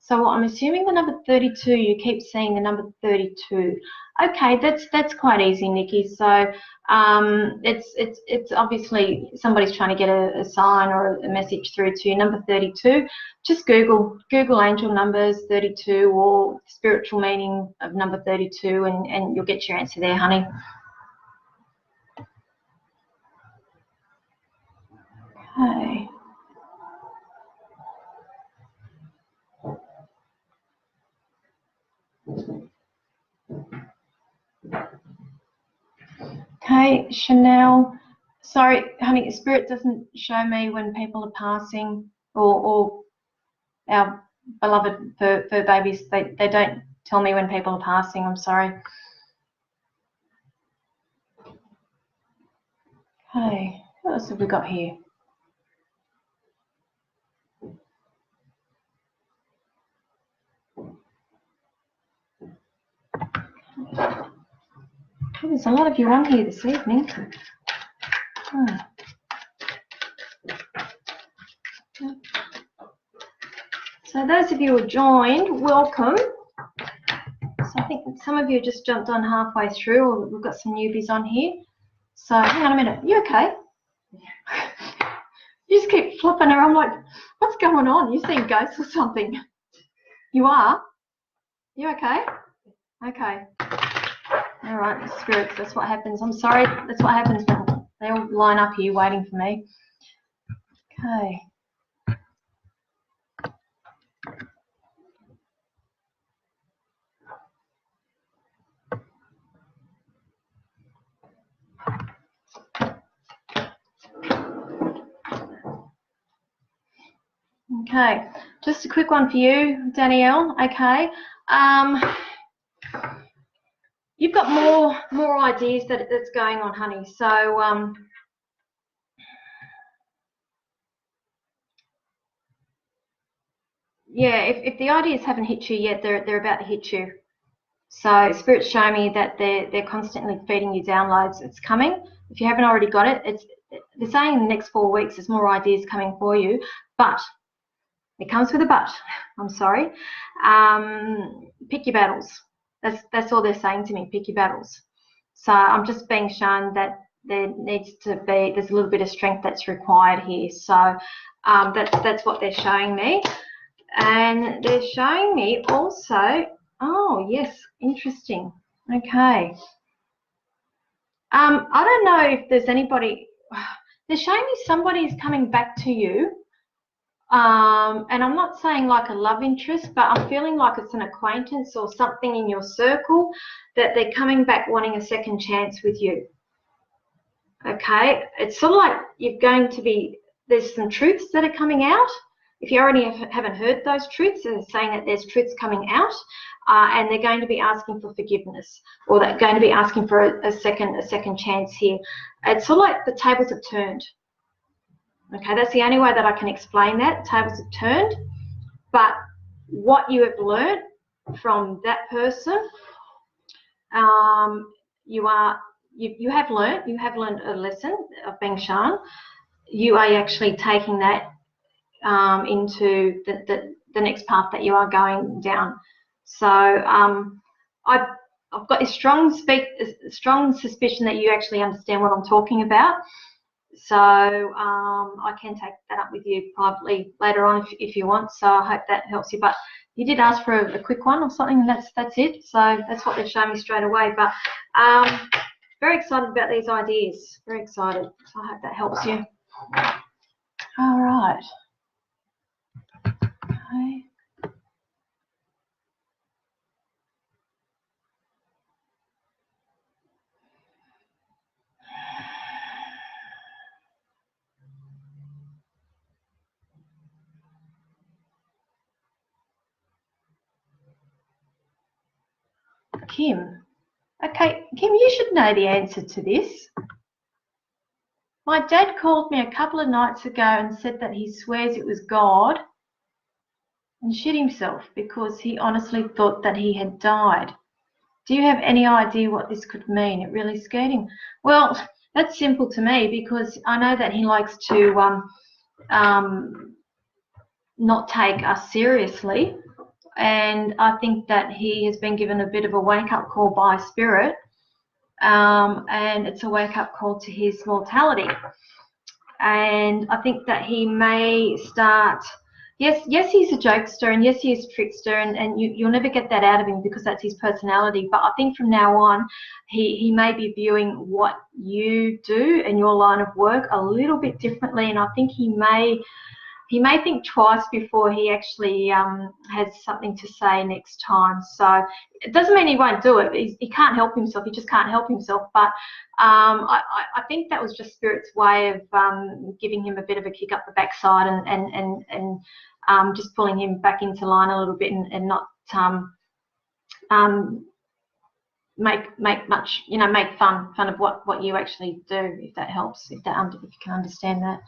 A: So I'm assuming the number 32, you keep seeing the number 32. Okay, that's quite easy, Nikki. So it's obviously somebody's trying to get a sign or a message through to you. Number 32. Just Google angel numbers 32 or spiritual meaning of number 32, and you'll get your answer there, honey. Okay. Okay, Chanel. Sorry, honey, Spirit doesn't show me when people are passing, or our beloved fur babies. They don't tell me when people are passing. I'm sorry. Okay, what else have we got here? Oh, there's a lot of you on here this evening. So those of you who joined, welcome. So I think some of you just jumped on halfway through, or we've got some newbies on here. So hang on a minute, you okay? You just keep flipping around. I'm like, what's going on? You seen ghosts or something? You are? You okay? Okay. All right, spirits, that's what happens. I'm sorry, that's what happens when they all line up here waiting for me. Okay. Okay, just a quick one for you, Danielle. Okay, you've got more ideas that's going on, honey. So yeah, if the ideas haven't hit you yet, they're about to hit you. So Spirit's showing me that they're constantly feeding you downloads. It's coming. If you haven't already got it, they're saying in the next 4 weeks there's more ideas coming for you, but it comes with a but. I'm sorry. Pick your battles. That's all they're saying to me. Pick your battles. So I'm just being shown that there's a little bit of strength that's required here. So that's what they're showing me, and they're showing me also. Oh yes, interesting. Okay. I don't know if there's anybody. They're showing me somebody's coming back to you. And I'm not saying like a love interest, but I'm feeling like it's an acquaintance or something in your circle that they're coming back wanting a second chance with you. Okay, it's sort of like you're going to be, there's some truths that are coming out. If you already haven't heard those truths, they're saying that there's truths coming out, and they're going to be asking for forgiveness, or they're going to be asking for a second chance here. It's sort of like the tables have turned. Okay, that's the only way that I can explain that. Tables have turned, but what you have learned from that person, you have learned a lesson of being shown. You are actually taking that into the next path that you are going down. So I've got a strong suspicion that you actually understand what I'm talking about. So I can take that up with you privately later on if you want. So I hope that helps you. But you did ask for a quick one or something, and that's it. So that's what they're showing me straight away. But very excited about these ideas. Very excited. So I hope that helps you. All right. Okay. Kim. Okay, Kim, you should know the answer to this. My dad called me a couple of nights ago and said that he swears it was God and shit himself because he honestly thought that he had died. Do you have any idea what this could mean? It really scared him. Well, that's simple to me because I know that he likes to not take us seriously. and I think that he has been given a bit of a wake-up call by Spirit, and it's a wake-up call to his mortality. And I think that he may start, yes, he's a jokester, and yes, he is a trickster, and you'll never get that out of him because that's his personality. But I think from now on, he may be viewing what you do and your line of work a little bit differently, and I think he may think twice before he actually has something to say next time. So it doesn't mean he won't do it. He can't help himself. He just can't help himself. But I think that was just Spirit's way of giving him a bit of a kick up the backside and just pulling him back into line a little bit and not make much, make fun of what you actually do, if that helps, if you can understand that.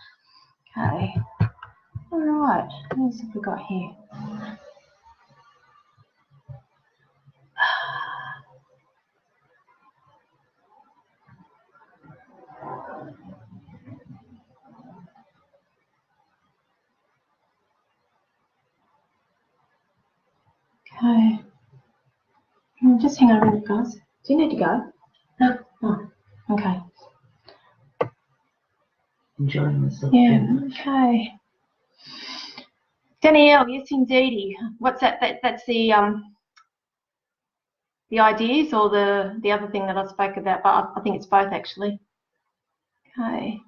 A: Okay. All right, what else have we got here? Okay. Just hang on a minute, guys. Do you need to go? No. Oh, okay.
B: Enjoying myself.
A: Yeah, okay. Danielle, yes indeedy. What's that? That's the ideas or the other thing that I spoke about, but I think it's both actually. Okay.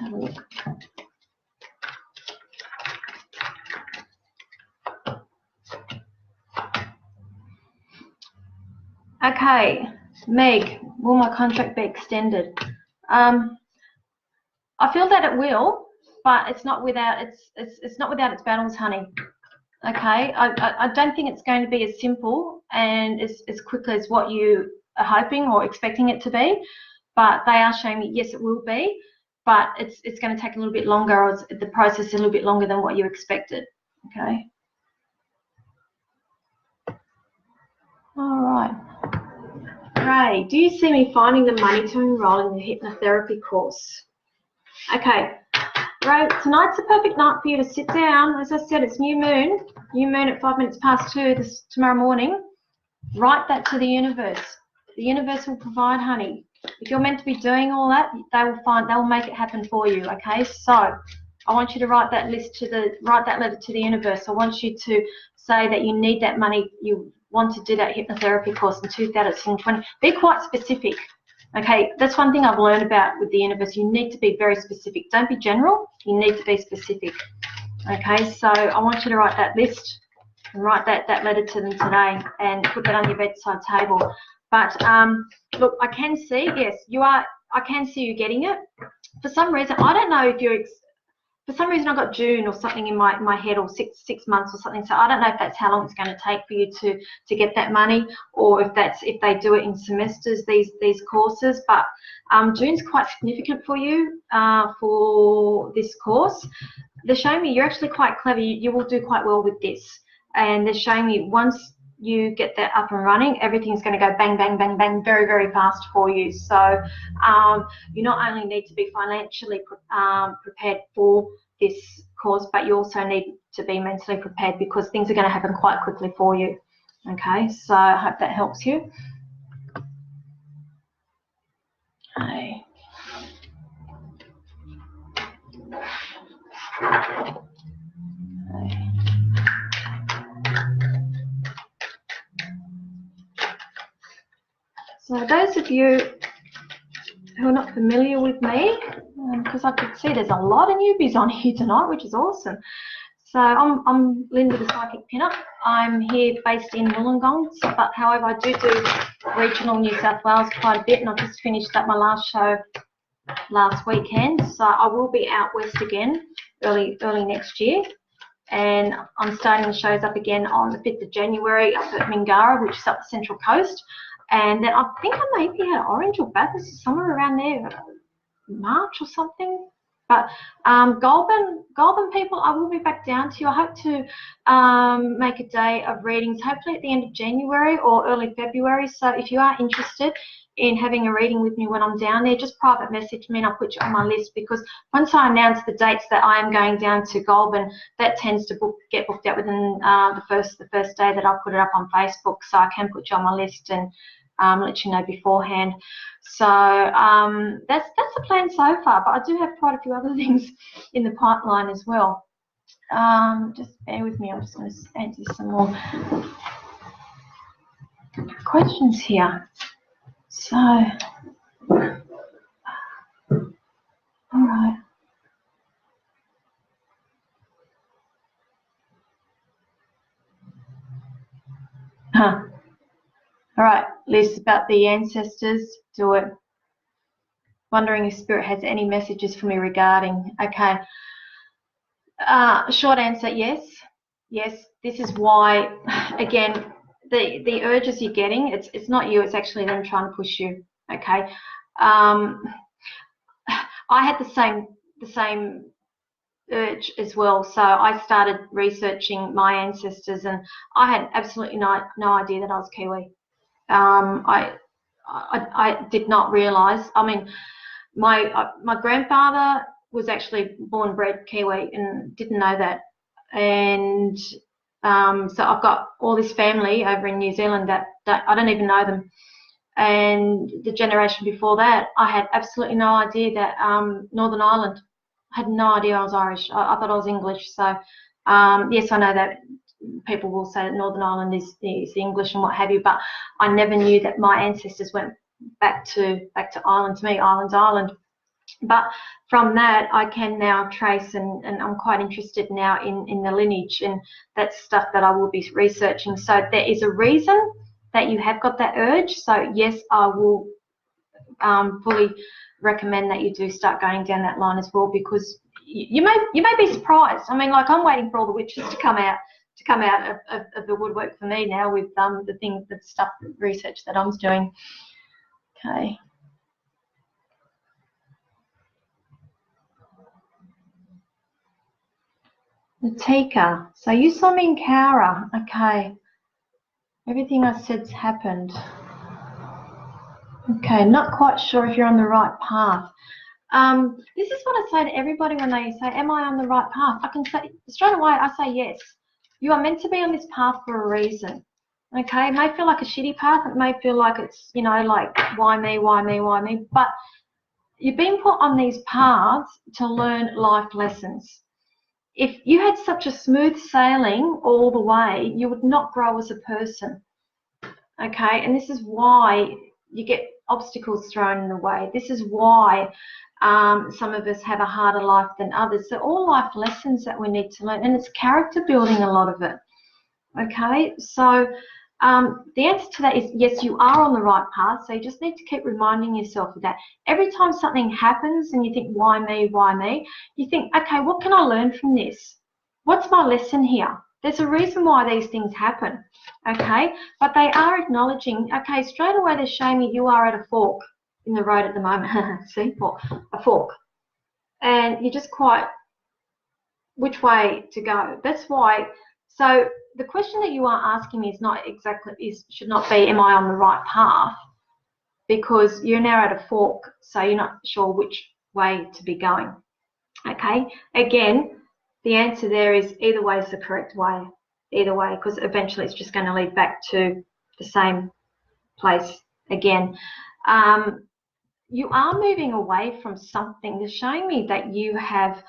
A: Have a look. Okay, Meg, will my contract be extended? I feel that it will, but it's not without its battles, honey. Okay, I don't think it's going to be as simple and as quickly as what you are hoping or expecting it to be, but they are showing me yes, it will be, but it's going to take a little bit longer, or the process a little bit longer than what you expected. Okay. All right. Ray, do you see me finding the money to enroll in the hypnotherapy course? Okay. Ray, tonight's the perfect night for you to sit down. As I said, it's new moon at 2:05 tomorrow morning. Write that to the universe. The universe will provide, honey. If you're meant to be doing all that, they will make it happen for you. Okay, so I want you to write that letter to the universe. I want you to say that you need that money. You want to do that hypnotherapy course in 2020. Be quite specific. Okay, that's one thing I've learned about with the universe. You need to be very specific. Don't be general. You need to be specific. Okay, so I want you to write that list and write that letter to them today and put that on your bedside table. But look, I can see, yes, you are. I can see you getting it. For some reason, I don't know if you're. For some reason, I got June or something in my head, or six months or something. So I don't know if that's how long it's going to take for you to get that money, or if they do it in semesters, these courses. But June's quite significant for you for this course. They're showing me you're actually quite clever. You will do quite well with this, and they're showing me once you get that up and running, everything's going to go bang, bang, bang, bang, very, very fast for you. So you not only need to be financially prepared for this course, but you also need to be mentally prepared, because things are going to happen quite quickly for you. Okay, so I hope that helps you. Okay. So those of you who are not familiar with me, because I could see there's a lot of newbies on here tonight, which is awesome. So I'm Linda the Psychic Pinup. I'm here based in Wollongong, but however I do regional New South Wales quite a bit, and I've just finished up my last show last weekend. So I will be out west again early next year. And I'm starting the shows up again on the 5th of January up at Mingara, which is up the Central Coast. And then I think I maybe had Orange or Bathurst, somewhere around there, March or something. But Goulburn people, I will be back down to you. I hope to make a day of readings, hopefully at the end of January or early February. So if you are interested in having a reading with me when I'm down there, just private message me and I'll put you on my list, because once I announce the dates that I am going down to Goulburn, that tends to get booked out within the first day that I put it up on Facebook, so I can put you on my list and let you know beforehand. So that's the plan so far, but I do have quite a few other things in the pipeline as well. Just bear with me, I'm just going to answer some more questions here. So, all right. All right, Liz, about the ancestors, do it. Wondering if Spirit has any messages for me regarding. Okay. Short answer, yes. Yes, this is why, again, the urges you're getting, it's not you, it's actually them trying to push you. Okay. I had the same urge as well, so I started researching my ancestors, and I had absolutely no idea that I was Kiwi. I did not realise. I mean, my grandfather was actually born and bred Kiwi and didn't know that, and so I've got all this family over in New Zealand that I don't even know them, and the generation before that, I had absolutely no idea that Northern Ireland. I had no idea I was Irish. I thought I was English. So yes, I know that people will say that Northern Ireland is English and what have you, but I never knew that my ancestors went back to Ireland. To me, Ireland's Ireland. But from that, I can now trace, and I'm quite interested now in the lineage, and that's stuff that I will be researching. So there is a reason that you have got that urge. So yes, I will fully recommend that you do start going down that line as well, because you may be surprised. I mean, like, I'm waiting for all the witches to come out of the woodwork for me now with the stuff, research that I'm doing. Okay. Natika, so you saw me in Cowra. Okay. Everything I said's happened. Okay, not quite sure if you're on the right path. This is what I say to everybody when they say, am I on the right path? I can say straight away, I say yes. You are meant to be on this path for a reason. Okay, it may feel like a shitty path. It may feel like it's, you know, like, why me, why me, why me? But you've been put on these paths to learn life lessons. If you had such a smooth sailing all the way, you would not grow as a person. Okay, and this is why you get obstacles thrown in the way. This is why some of us have a harder life than others. So all life lessons that we need to learn, and it's character building, a lot of it. Okay, so the answer to that is yes, you are on the right path. So you just need to keep reminding yourself of that. Every time something happens and you think, why me, why me? You think, okay, what can I learn from this? What's my lesson here? There's a reason why these things happen, okay? But they are acknowledging, okay, straight away they're showing me you are at a fork in the road at the moment. See, a fork. And you're just quite, which way to go? That's why, so the question that you are asking me should not be, am I on the right path? Because you're now at a fork, so you're not sure which way to be going, okay? Again, the answer there is either way is the correct way, either way, because eventually it's just going to lead back to the same place again. You are moving away from something. They're showing me that you have,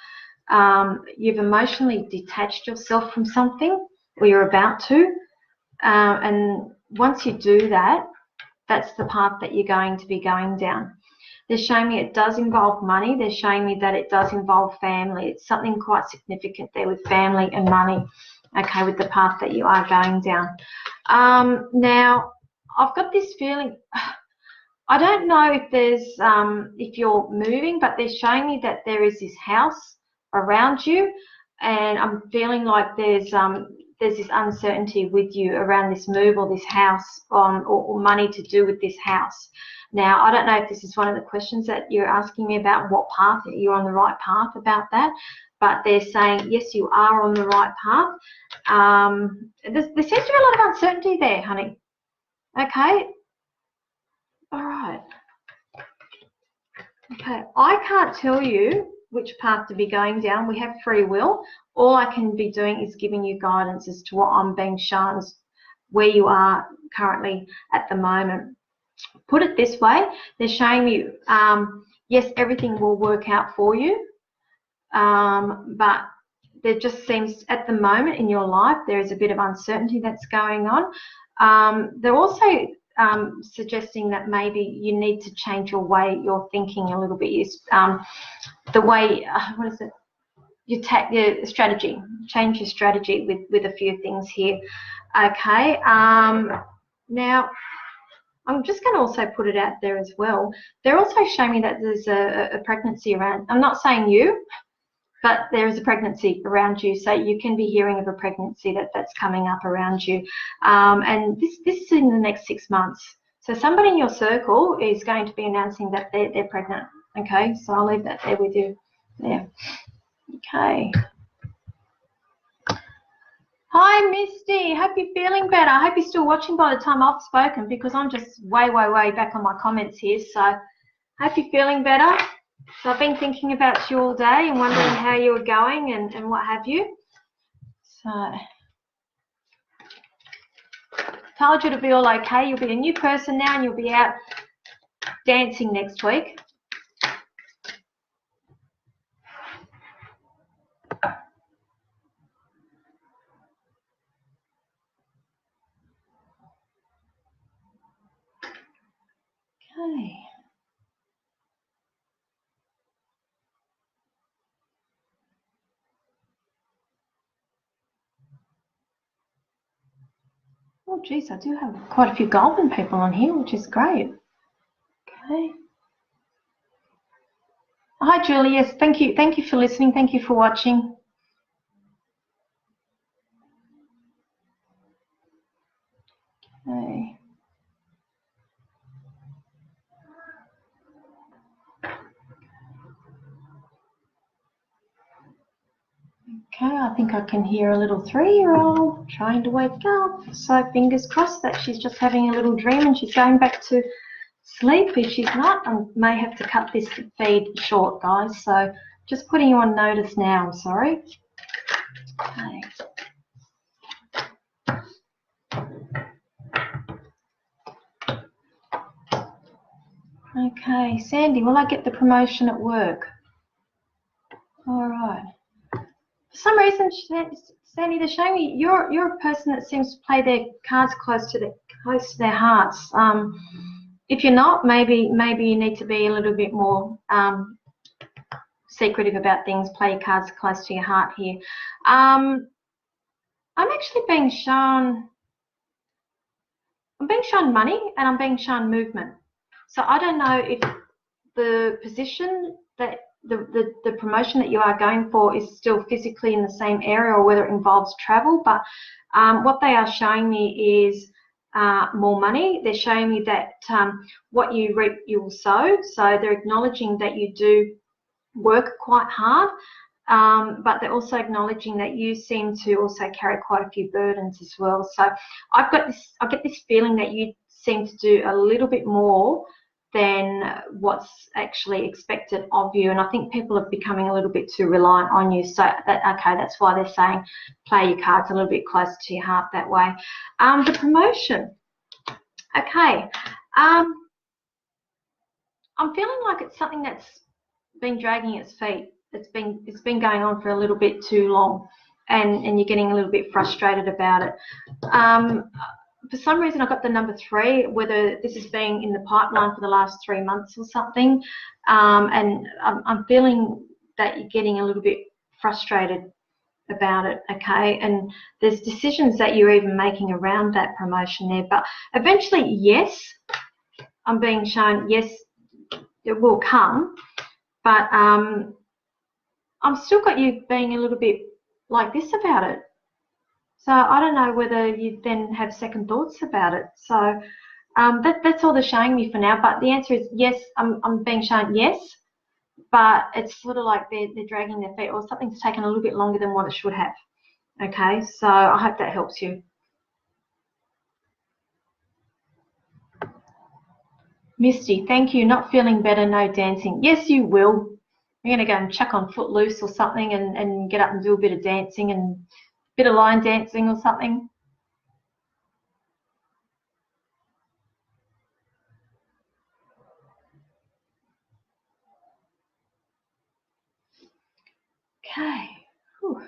A: you've emotionally detached yourself from something, or you're about to. And once you do that, that's the path that you're going to be going down. They're showing me it does involve money. They're showing me that it does involve family. It's something quite significant there with family and money, okay, with the path that you are going down. Now, I've got this feeling, I don't know if there's, if you're moving, but they're showing me that there is this house around you, and I'm feeling like there's this uncertainty with you around this move or this house, or money to do with this house. Now, I don't know if this is one of the questions that you're asking me about, what path, you're on the right path about that, but they're saying, yes, you are on the right path. There seems to be a lot of uncertainty there, honey. Okay. All right. Okay. I can't tell you which path to be going down. We have free will. All I can be doing is giving you guidance as to what I'm being shown, as where you are currently at the moment. Put it this way, they're showing you, yes, everything will work out for you, but there just seems at the moment in your life there is a bit of uncertainty that's going on. They're also suggesting that maybe you need to change your way you're thinking a little bit. The way, what is it? Your strategy. Change your strategy with a few things here. Okay. Now, I'm just going to also put it out there as well. They're also showing me that there's a pregnancy around. I'm not saying you, but there is a pregnancy around you. So you can be hearing of a pregnancy that's coming up around you. And this is in the next 6 months. So somebody in your circle is going to be announcing that they're pregnant. Okay, so I'll leave that there with you. There. Okay. Hi, Misty. Hope you're feeling better. I hope you're still watching by the time I've spoken, because I'm just way back on my comments here. So hope you're feeling better. So I've been thinking about you all day and wondering how you were going and what have you. So told you to be all okay. You'll be a new person now and you'll be out dancing next week. Okay. Oh, geez, I do have quite a few golden people on here, which is great. Okay. Hi, Julie. Yes, thank you. Thank you for listening. Thank you for watching. Okay. Okay, I think I can hear a little 3-year-old trying to wake up. So fingers crossed that she's just having a little dream and she's going back to sleep. If she's not, I may have to cut this feed short, guys. So just putting you on notice now, I'm sorry. Okay. Okay, Sandy, will I get the promotion at work? All right. For some reason, Sandy, they're showing me you're a person that seems to play their cards close to their hearts. If you're not, maybe you need to be a little bit more secretive about things. Play your cards close to your heart here. I'm actually being shown. I'm being shown money and I'm being shown movement. So I don't know if the position that the promotion that you are going for is still physically in the same area or whether it involves travel, but what they are showing me is more money. They're showing me that what you reap you will sow, so they're acknowledging that you do work quite hard, but they're also acknowledging that you seem to also carry quite a few burdens as well. So I get this feeling that you seem to do a little bit more than what's actually expected of you, and I think people are becoming a little bit too reliant on you. So that's why they're saying play your cards a little bit closer to your heart that way. The promotion, okay. I'm feeling like it's something that's been dragging its feet. It's been going on for a little bit too long, and you're getting a little bit frustrated about it. For some reason, I got the number 3, whether this has been in the pipeline for the last 3 months or something, and I'm feeling that you're getting a little bit frustrated about it, okay? And there's decisions that you're even making around that promotion there, but eventually, yes, I'm being shown, yes, it will come, but I've still got you being a little bit like this about it. So I don't know whether you then have second thoughts about it. So That's all they're showing me for now. But the answer is yes. I'm being shown yes, but it's sort of like they're dragging their feet, or something's taken a little bit longer than what it should have. Okay, so I hope that helps you. Misty, thank you. Not feeling better, no dancing. Yes, you will. You're going to go and chuck on Footloose or something and get up and do a bit of dancing and a bit of line dancing or something. Okay. Whew.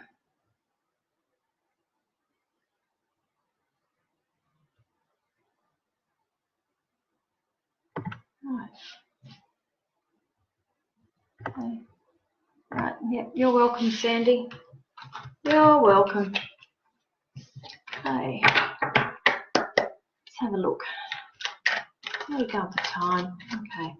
A: Right. Okay. Right. Yeah, you're welcome, Sandy. You're welcome. Okay. Let's have a look. How are we going for time? Okay.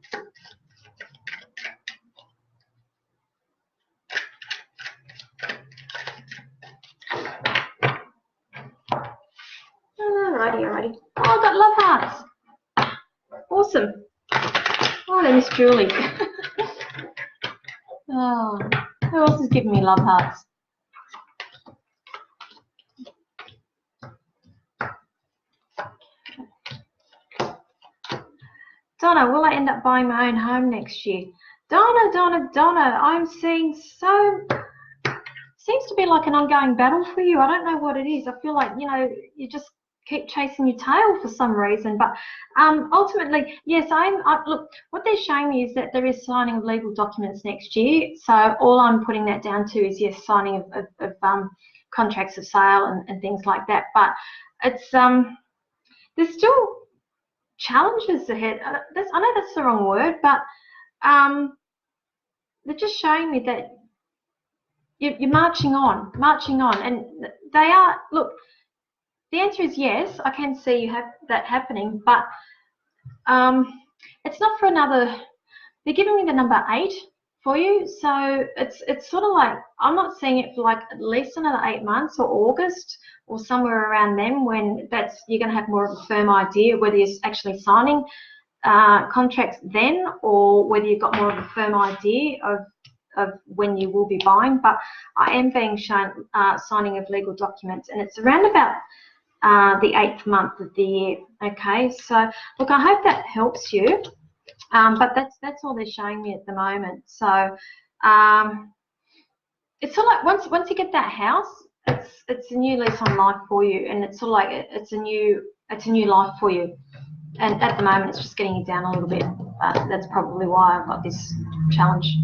A: Alrighty. Oh, I've got love hearts. Awesome. Oh, they miss Julie. Oh, who else is giving me love hearts? Donna, will I end up buying my own home next year? Donna, I'm seeing seems to be like an ongoing battle for you. I don't know what it is. I feel like, you just keep chasing your tail for some reason. But ultimately, yes, look, what they're showing me is that there is signing of legal documents next year. So all I'm putting that down to is, yes, signing of contracts of sale and things like that. But it's there's still challenges ahead. I know that's the wrong word, but they're just showing me that you're marching on, and they are. Look, the answer is yes. I can see you have that happening, but it's not for another. They're giving me the number 8 for you, so it's sort of like I'm not seeing it for like at least another 8 months or August or somewhere around then, when you're going to have more of a firm idea whether you're actually signing contracts then, or whether you've got more of a firm idea of when you will be buying. But I am being shown signing of legal documents, and it's around about the 8th month of the year. Okay, so look, I hope that helps you. But that's all they're showing me at the moment. So it's sort of like once you get that house, it's a new lease on life for you, and it's sort of like it's a new life for you. And at the moment, it's just getting you down a little bit. That's probably why I've got this challenge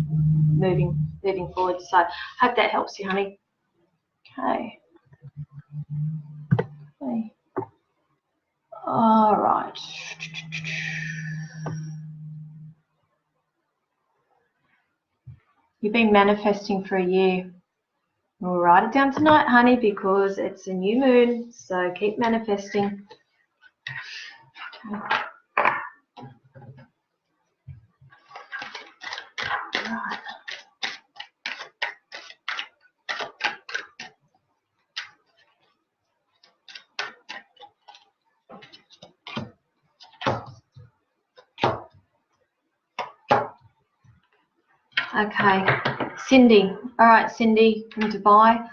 A: moving forward. So hope that helps you, honey. Okay. All right. You've been manifesting for a year. We'll write it down tonight, honey, because it's a new moon. So keep manifesting. Okay. Right. Okay, Cindy. All right, Cindy from Dubai.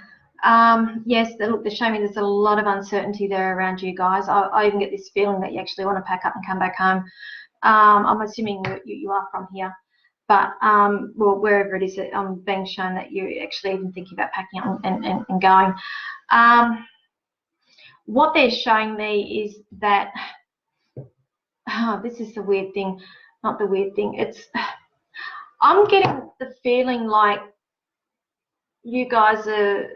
A: Yes, look, they're showing me there's a lot of uncertainty there around you guys. I even get this feeling that you actually want to pack up and come back home. I'm assuming you are from here, but well, wherever it is, I'm being shown that you're actually even thinking about packing up and going. What they're showing me is that, this is the weird thing, not the weird thing, I'm getting the feeling like you guys are,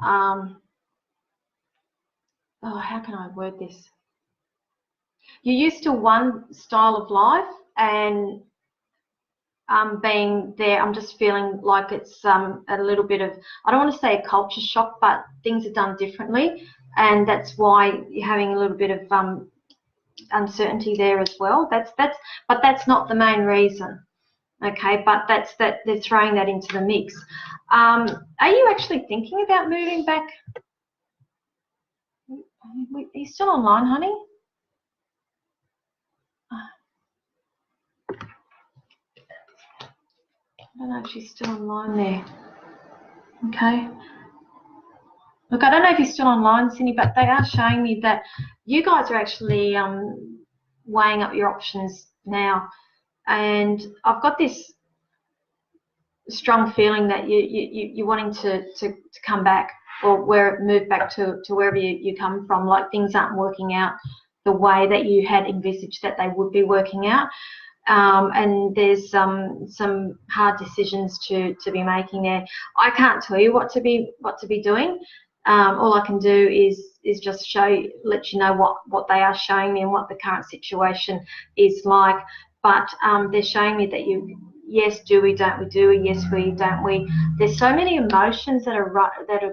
A: how can I word this? You're used to one style of life, and being there, I'm just feeling like it's a little bit of, I don't want to say a culture shock, but things are done differently, and that's why you're having a little bit of uncertainty there as well. But that's not the main reason. Okay, but they're throwing that into the mix. Are you actually thinking about moving back? Are you still online, honey? don't know if she's still online there. Okay. Look, I don't know if you're still online, Cindy, but they are showing me that you guys are actually weighing up your options now. And I've got this strong feeling that you're wanting to come back or move back to wherever you come from. Like things aren't working out the way that you had envisaged that they would be working out. And there's some hard decisions to be making there. I can't tell you what to be doing. All I can do is just let you know what they are showing me and what the current situation is like. But they're showing me that yes, do we, don't we, do we, yes, we, don't we. There's so many emotions that are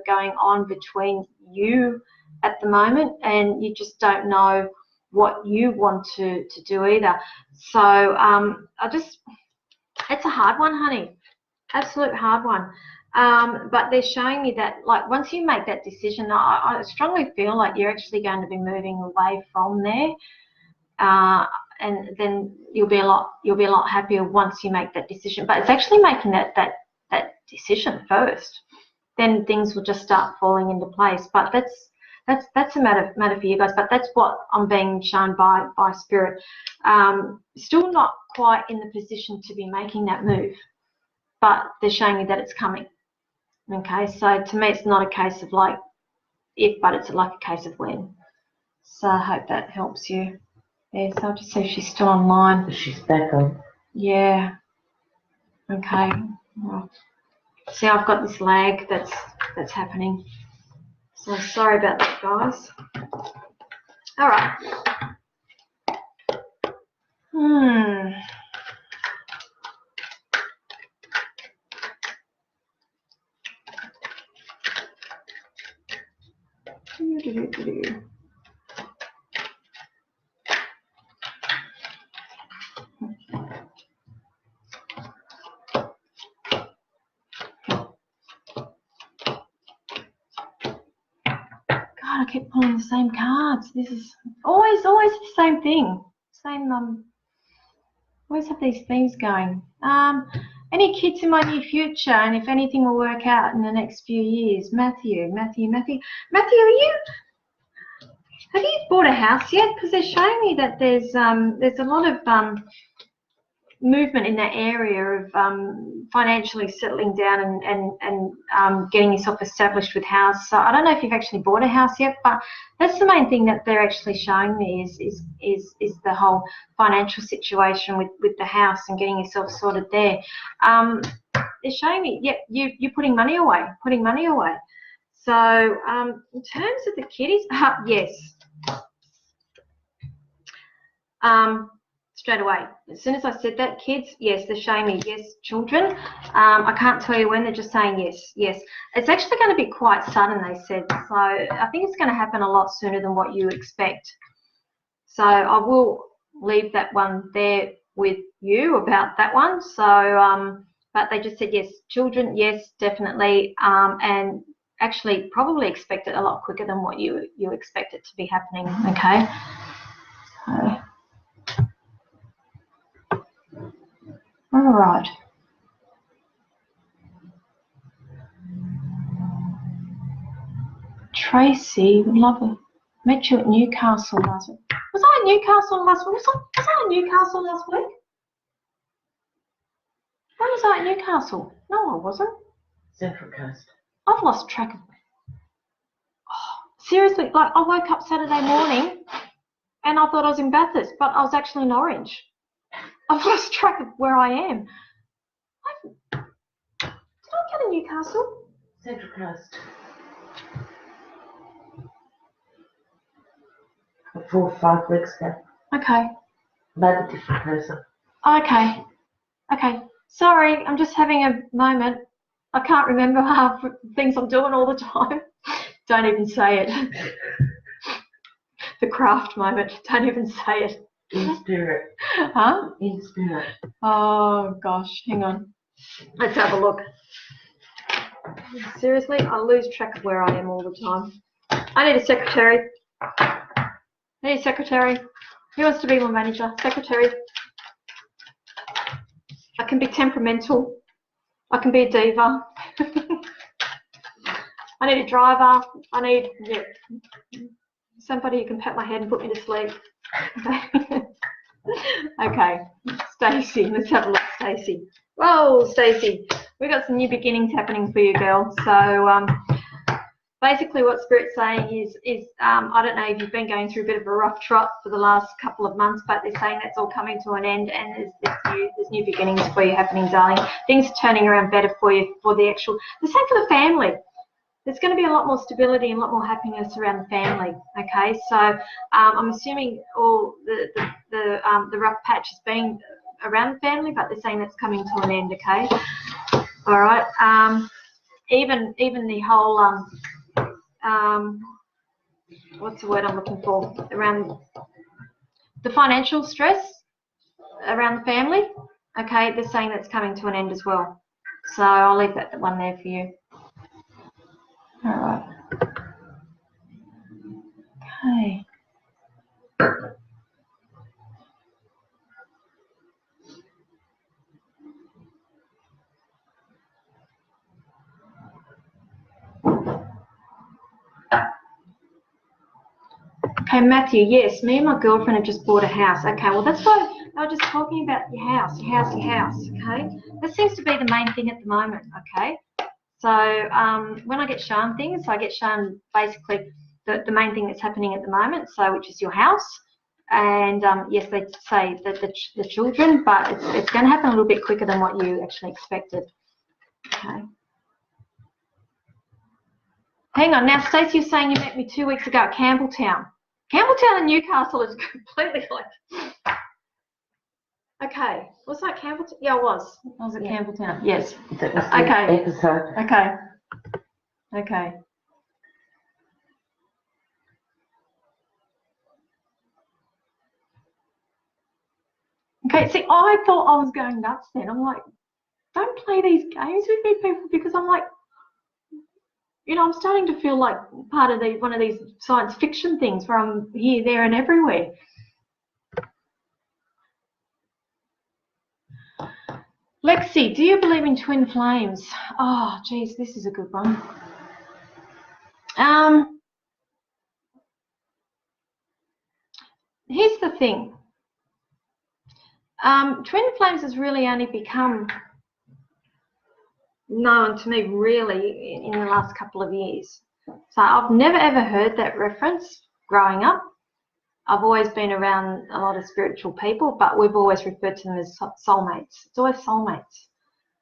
A: going on between you at the moment, and you just don't know what you want to do either. So it's a hard one, honey, absolute hard one. But they're showing me that, like, once you make that decision, I strongly feel like you're actually going to be moving away from there, and then you'll be a lot happier once you make that decision. But it's actually making that decision first, then things will just start falling into place. But that's a matter for you guys. But that's what I'm being shown by Spirit. Still not quite in the position to be making that move, but they're showing me that it's coming. Okay, so to me, it's not a case of like if, but it's like a case of when. So I hope that helps you. Yeah, so I'll just see if she's still online.
B: She's back on.
A: Yeah. Okay. Well, see, I've got this lag that's happening. So sorry about that, guys. All right. I keep pulling the same cards. This is always the same thing. Always have these themes going. Any kids in my near future, and if anything will work out in the next few years? Matthew, have you bought a house yet? Because they're showing me that there's a lot of movement in that area of financially settling down and getting yourself established with house. So I don't know if you've actually bought a house yet, but that's the main thing that they're actually showing me is the whole financial situation with the house and getting yourself sorted there. They're showing me, yeah, you're putting money away. So in terms of the kiddies, yes. Straight away. As soon as I said that, kids, yes, they're showing me yes, children. I can't tell you when, they're just saying yes. It's actually going to be quite sudden, they said. So I think it's going to happen a lot sooner than what you expect. So I will leave that one there with you about that one. So, but they just said yes, children, yes, definitely. And actually probably expect it a lot quicker than what you expect it to be happening, okay? So, all right. Tracy, lovely. Met you at Newcastle last week. Was I at Newcastle last week? Was I at Newcastle last week? When was I at Newcastle? No, I wasn't.
B: Central Coast.
A: I've lost track of it. Oh, seriously, like I woke up Saturday morning and I thought I was in Bathurst, but I was actually in Orange. I've lost track of where I am. Did I go to Newcastle?
B: Central Coast. 4 or 5 weeks ago.
A: Okay.
B: Maybe a different person.
A: Okay. Sorry, I'm just having a moment. I can't remember half the things I'm doing all the time. Don't even say it. The craft moment. Don't even say it.
B: In spirit.
A: Huh?
B: In spirit.
A: Oh gosh, hang on. Let's have a look. Seriously, I lose track of where I am all the time. I need a secretary. Who wants to be my manager? Secretary. I can be temperamental. I can be a diva. I need a driver. I need somebody who can pat my head and put me to sleep. Okay. Okay, Stacey, let's have a look, Stacey. Whoa, Stacey, we've got some new beginnings happening for you, girl. So basically what Spirit's saying is I don't know if you've been going through a bit of a rough trot for the last couple of months, but they're saying that's all coming to an end, and there's new beginnings for you happening, darling. Things are turning around better for you, for the same for the family. There's going to be a lot more stability and a lot more happiness around the family. Okay, so I'm assuming all the rough patch has been around the family, but they're saying that's coming to an end. Okay, all right. Even the whole what's the word I'm looking for, around the financial stress around the family. Okay, they're saying that's coming to an end as well. So I'll leave that one there for you. All right. Okay. Okay, Matthew, yes, me and my girlfriend have just bought a house. Okay, well, that's why I was just talking about your house, okay? That seems to be the main thing at the moment, okay? So when I get shown things, I get shown basically the main thing that's happening at the moment, so which is your house. And yes, they say that the children, but it's going to happen a little bit quicker than what you actually expected, okay? Hang on, now Stacey, you're saying you met me 2 weeks ago at Campbelltown. Campbelltown and Newcastle is completely like... Okay, was that Campbelltown? Yeah, I was. I was at Campbelltown. Yes.
B: That was the episode.
A: Okay. Okay. Okay, see, I thought I was going nuts then. I'm like, don't play these games with me, people, because I'm like, you know, I'm starting to feel like part of one of these science fiction things where I'm here, there, and everywhere. Lexi, do you believe in twin flames? Oh, geez, this is a good one. Here's the thing. Twin flames has really only become known to me really in the last couple of years. So I've never ever heard that reference growing up. I've always been around a lot of spiritual people, but we've always referred to them as soulmates. It's always soulmates.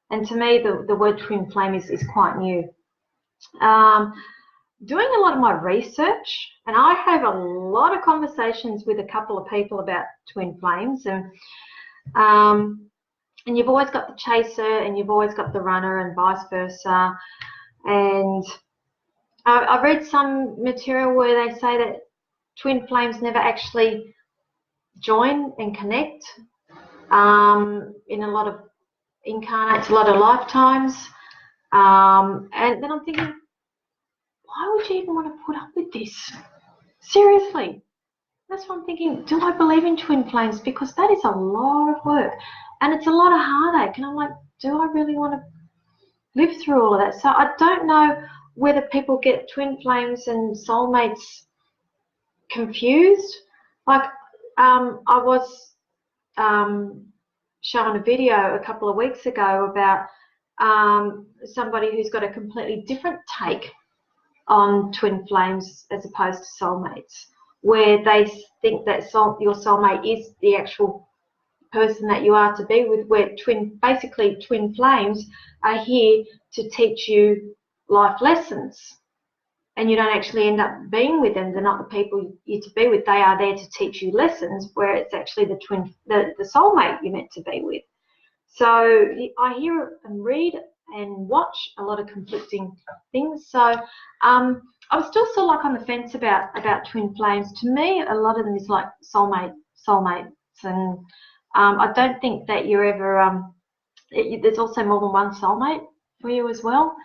A: And to me, the word twin flame is quite new. Doing a lot of my research, and I have a lot of conversations with a couple of people about twin flames, and you've always got the chaser and you've always got the runner and vice versa. And I read some material where they say that twin flames never actually join and connect in a lot of incarnates, a lot of lifetimes. And then I'm thinking, why would you even want to put up with this? Seriously. That's what I'm thinking. Do I believe in twin flames? Because that is a lot of work and it's a lot of heartache. And I'm like, do I really want to live through all of that? So I don't know whether people get twin flames and soulmates confused. Like I was shown a video a couple of weeks ago about somebody who's got a completely different take on twin flames as opposed to soulmates, where they think that your soulmate is the actual person that you are to be with, where basically twin flames are here to teach you life lessons, and you don't actually end up being with them. They're not the people you're to be with. They are there to teach you lessons, where it's actually the soulmate you're meant to be with. So I hear and read and watch a lot of conflicting things. So I'm still sort of like on the fence about twin flames. To me, a lot of them is like soulmates, and I don't think that you're ever there's also more than one soulmate for you as well,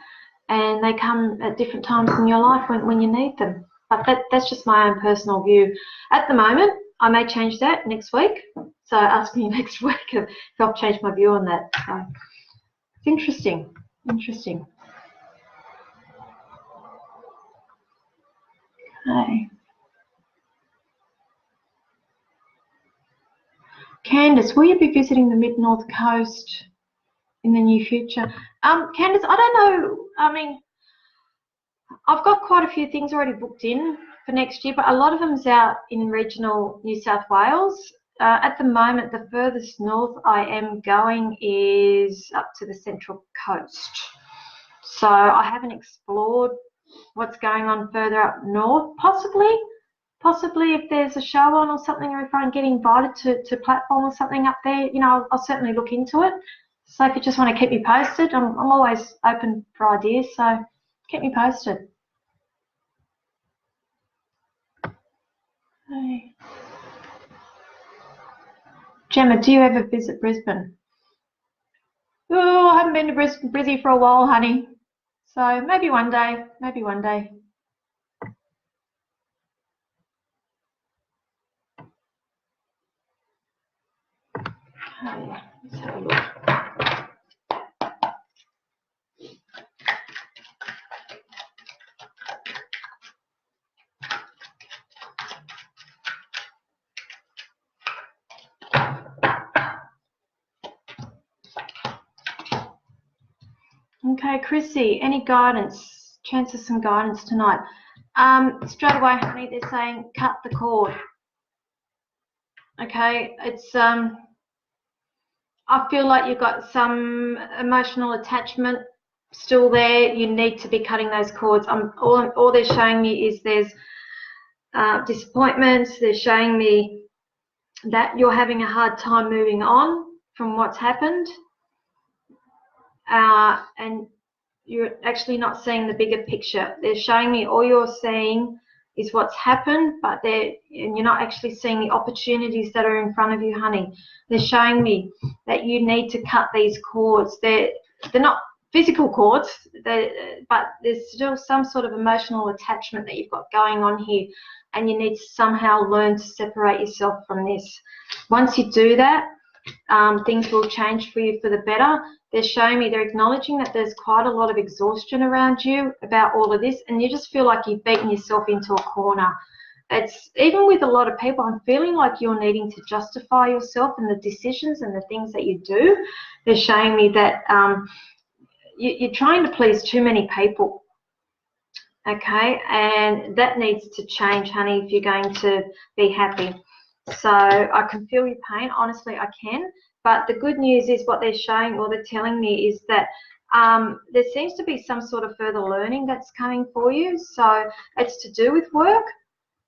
A: and they come at different times in your life when you need them. But that's just my own personal view. At the moment, I may change that next week. So ask me next week if I've changed my view on that. So. It's interesting. Interesting. Okay. Candace, will you be visiting the Mid-North Coast in the near future? Candace, I don't know. I mean, I've got quite a few things already booked in for next year, but a lot of them's out in regional New South Wales. At the moment, the furthest north I am going is up to the Central Coast. So I haven't explored what's going on further up north. Possibly if there's a show on or something, or if I get invited to platform or something up there, you know, I'll certainly look into it. So if you just want to keep me posted, I'm always open for ideas, so keep me posted. Hey. Gemma, do you ever visit Brisbane? Oh, I haven't been to Brizzy for a while, honey. So maybe one day, maybe one day. Okay, let's have a look. Okay, Chrissy, any guidance? Chance of some guidance tonight. Straight away, honey, they're saying cut the cord. Okay, it's I feel like you've got some emotional attachment still there. You need to be cutting those cords. All they're showing me is there's disappointment. They're showing me that you're having a hard time moving on from what's happened. And you're actually not seeing the bigger picture. They're showing me all you're seeing is what's happened, and you're not actually seeing the opportunities that are in front of you, honey. They're showing me that you need to cut these cords. They're not physical cords, but there's still some sort of emotional attachment that you've got going on here, and you need to somehow learn to separate yourself from this. Once you do that, things will change for you for the better. They're showing me, they're acknowledging that there's quite a lot of exhaustion around you about all of this, and you just feel like you've beaten yourself into a corner. It's even with a lot of people, I'm feeling like you're needing to justify yourself and the decisions and the things that you do. They're showing me that you're trying to please too many people. Okay, and that needs to change, honey, if you're going to be happy. So I can feel your pain, honestly I can, but the good news is what they're showing or they're telling me is that there seems to be some sort of further learning that's coming for you. So it's to do with work.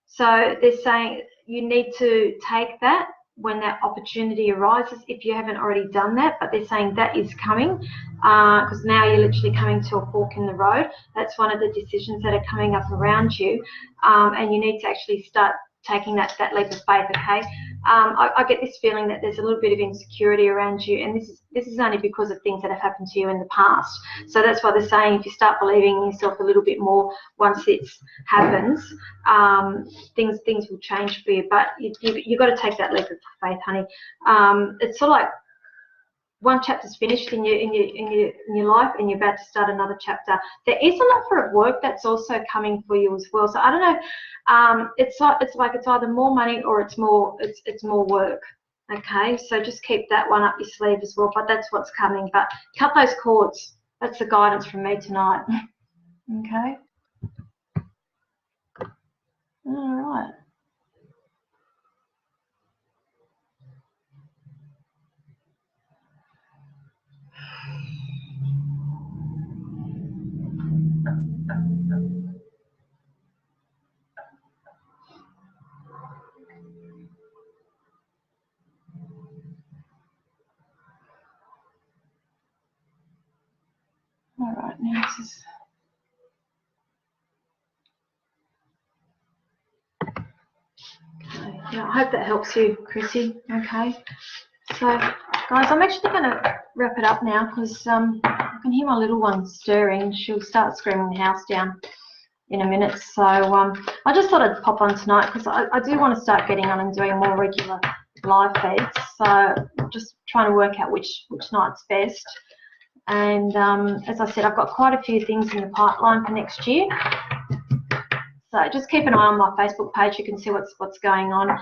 A: So they're saying you need to take that when that opportunity arises, if you haven't already done that, but they're saying that is coming because now you're literally coming to a fork in the road. That's one of the decisions that are coming up around you, and you need to actually start taking that leap of faith. Okay, I get this feeling that there's a little bit of insecurity around you, and this is only because of things that have happened to you in the past. So that's why they're saying if you start believing in yourself a little bit more once it happens, things will change for you. But you've got to take that leap of faith, honey. It's sort of like one chapter's finished in your life, and you're about to start another chapter. There is an offer of work that's also coming for you as well. So I don't know. It's like it's either more money or it's more work. Okay, so just keep that one up your sleeve as well. But that's what's coming. But cut those cords. That's the guidance from me tonight. Okay. All right. All right, now this is. Okay. Yeah, I hope that helps you, Chrissy. Okay. So, guys, I'm actually going to wrap it up now because I can hear my little one stirring. She'll start screaming the house down in a minute. So I just thought I'd pop on tonight because I do want to start getting on and doing more regular live feeds. So just trying to work out which night's best. And as I said, I've got quite a few things in the pipeline for next year. So just keep an eye on my Facebook page. You can see what's going on.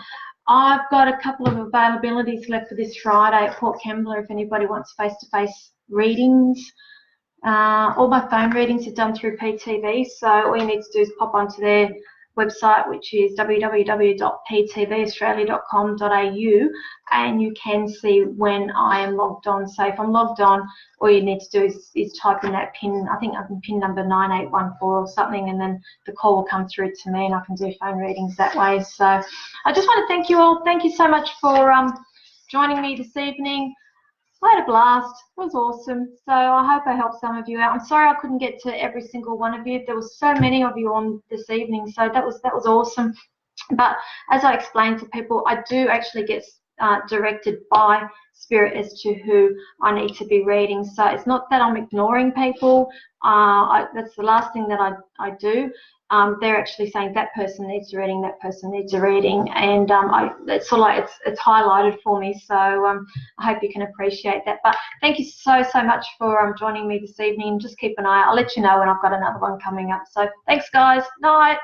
A: I've got a couple of availabilities left for this Friday at Port Kembla if anybody wants face-to-face readings. All my phone readings are done through PTV, so all you need to do is pop onto their website, which is www.ptvaustralia.com.au, and you can see when I am logged on. So if I'm logged on, all you need to do is type in that PIN, I think I can PIN number 9814 or something, and then the call will come through to me and I can do phone readings that way. So I just want to thank you all. Thank you so much for joining me this evening. I had a blast. It was awesome. So I hope I helped some of you out. I'm sorry I couldn't get to every single one of you. There was so many of you on this evening, so that was awesome. But as I explained to people, I do actually get directed by Spirit as to who I need to be reading. So it's not that I'm ignoring people. That's the last thing that I do. They're actually saying that person needs a reading, that person needs a reading, and it's sort of like it's highlighted for me. So I hope you can appreciate that. But thank you so much for joining me this evening. Just keep an eye out. I'll let you know when I've got another one coming up. So thanks, guys. Night.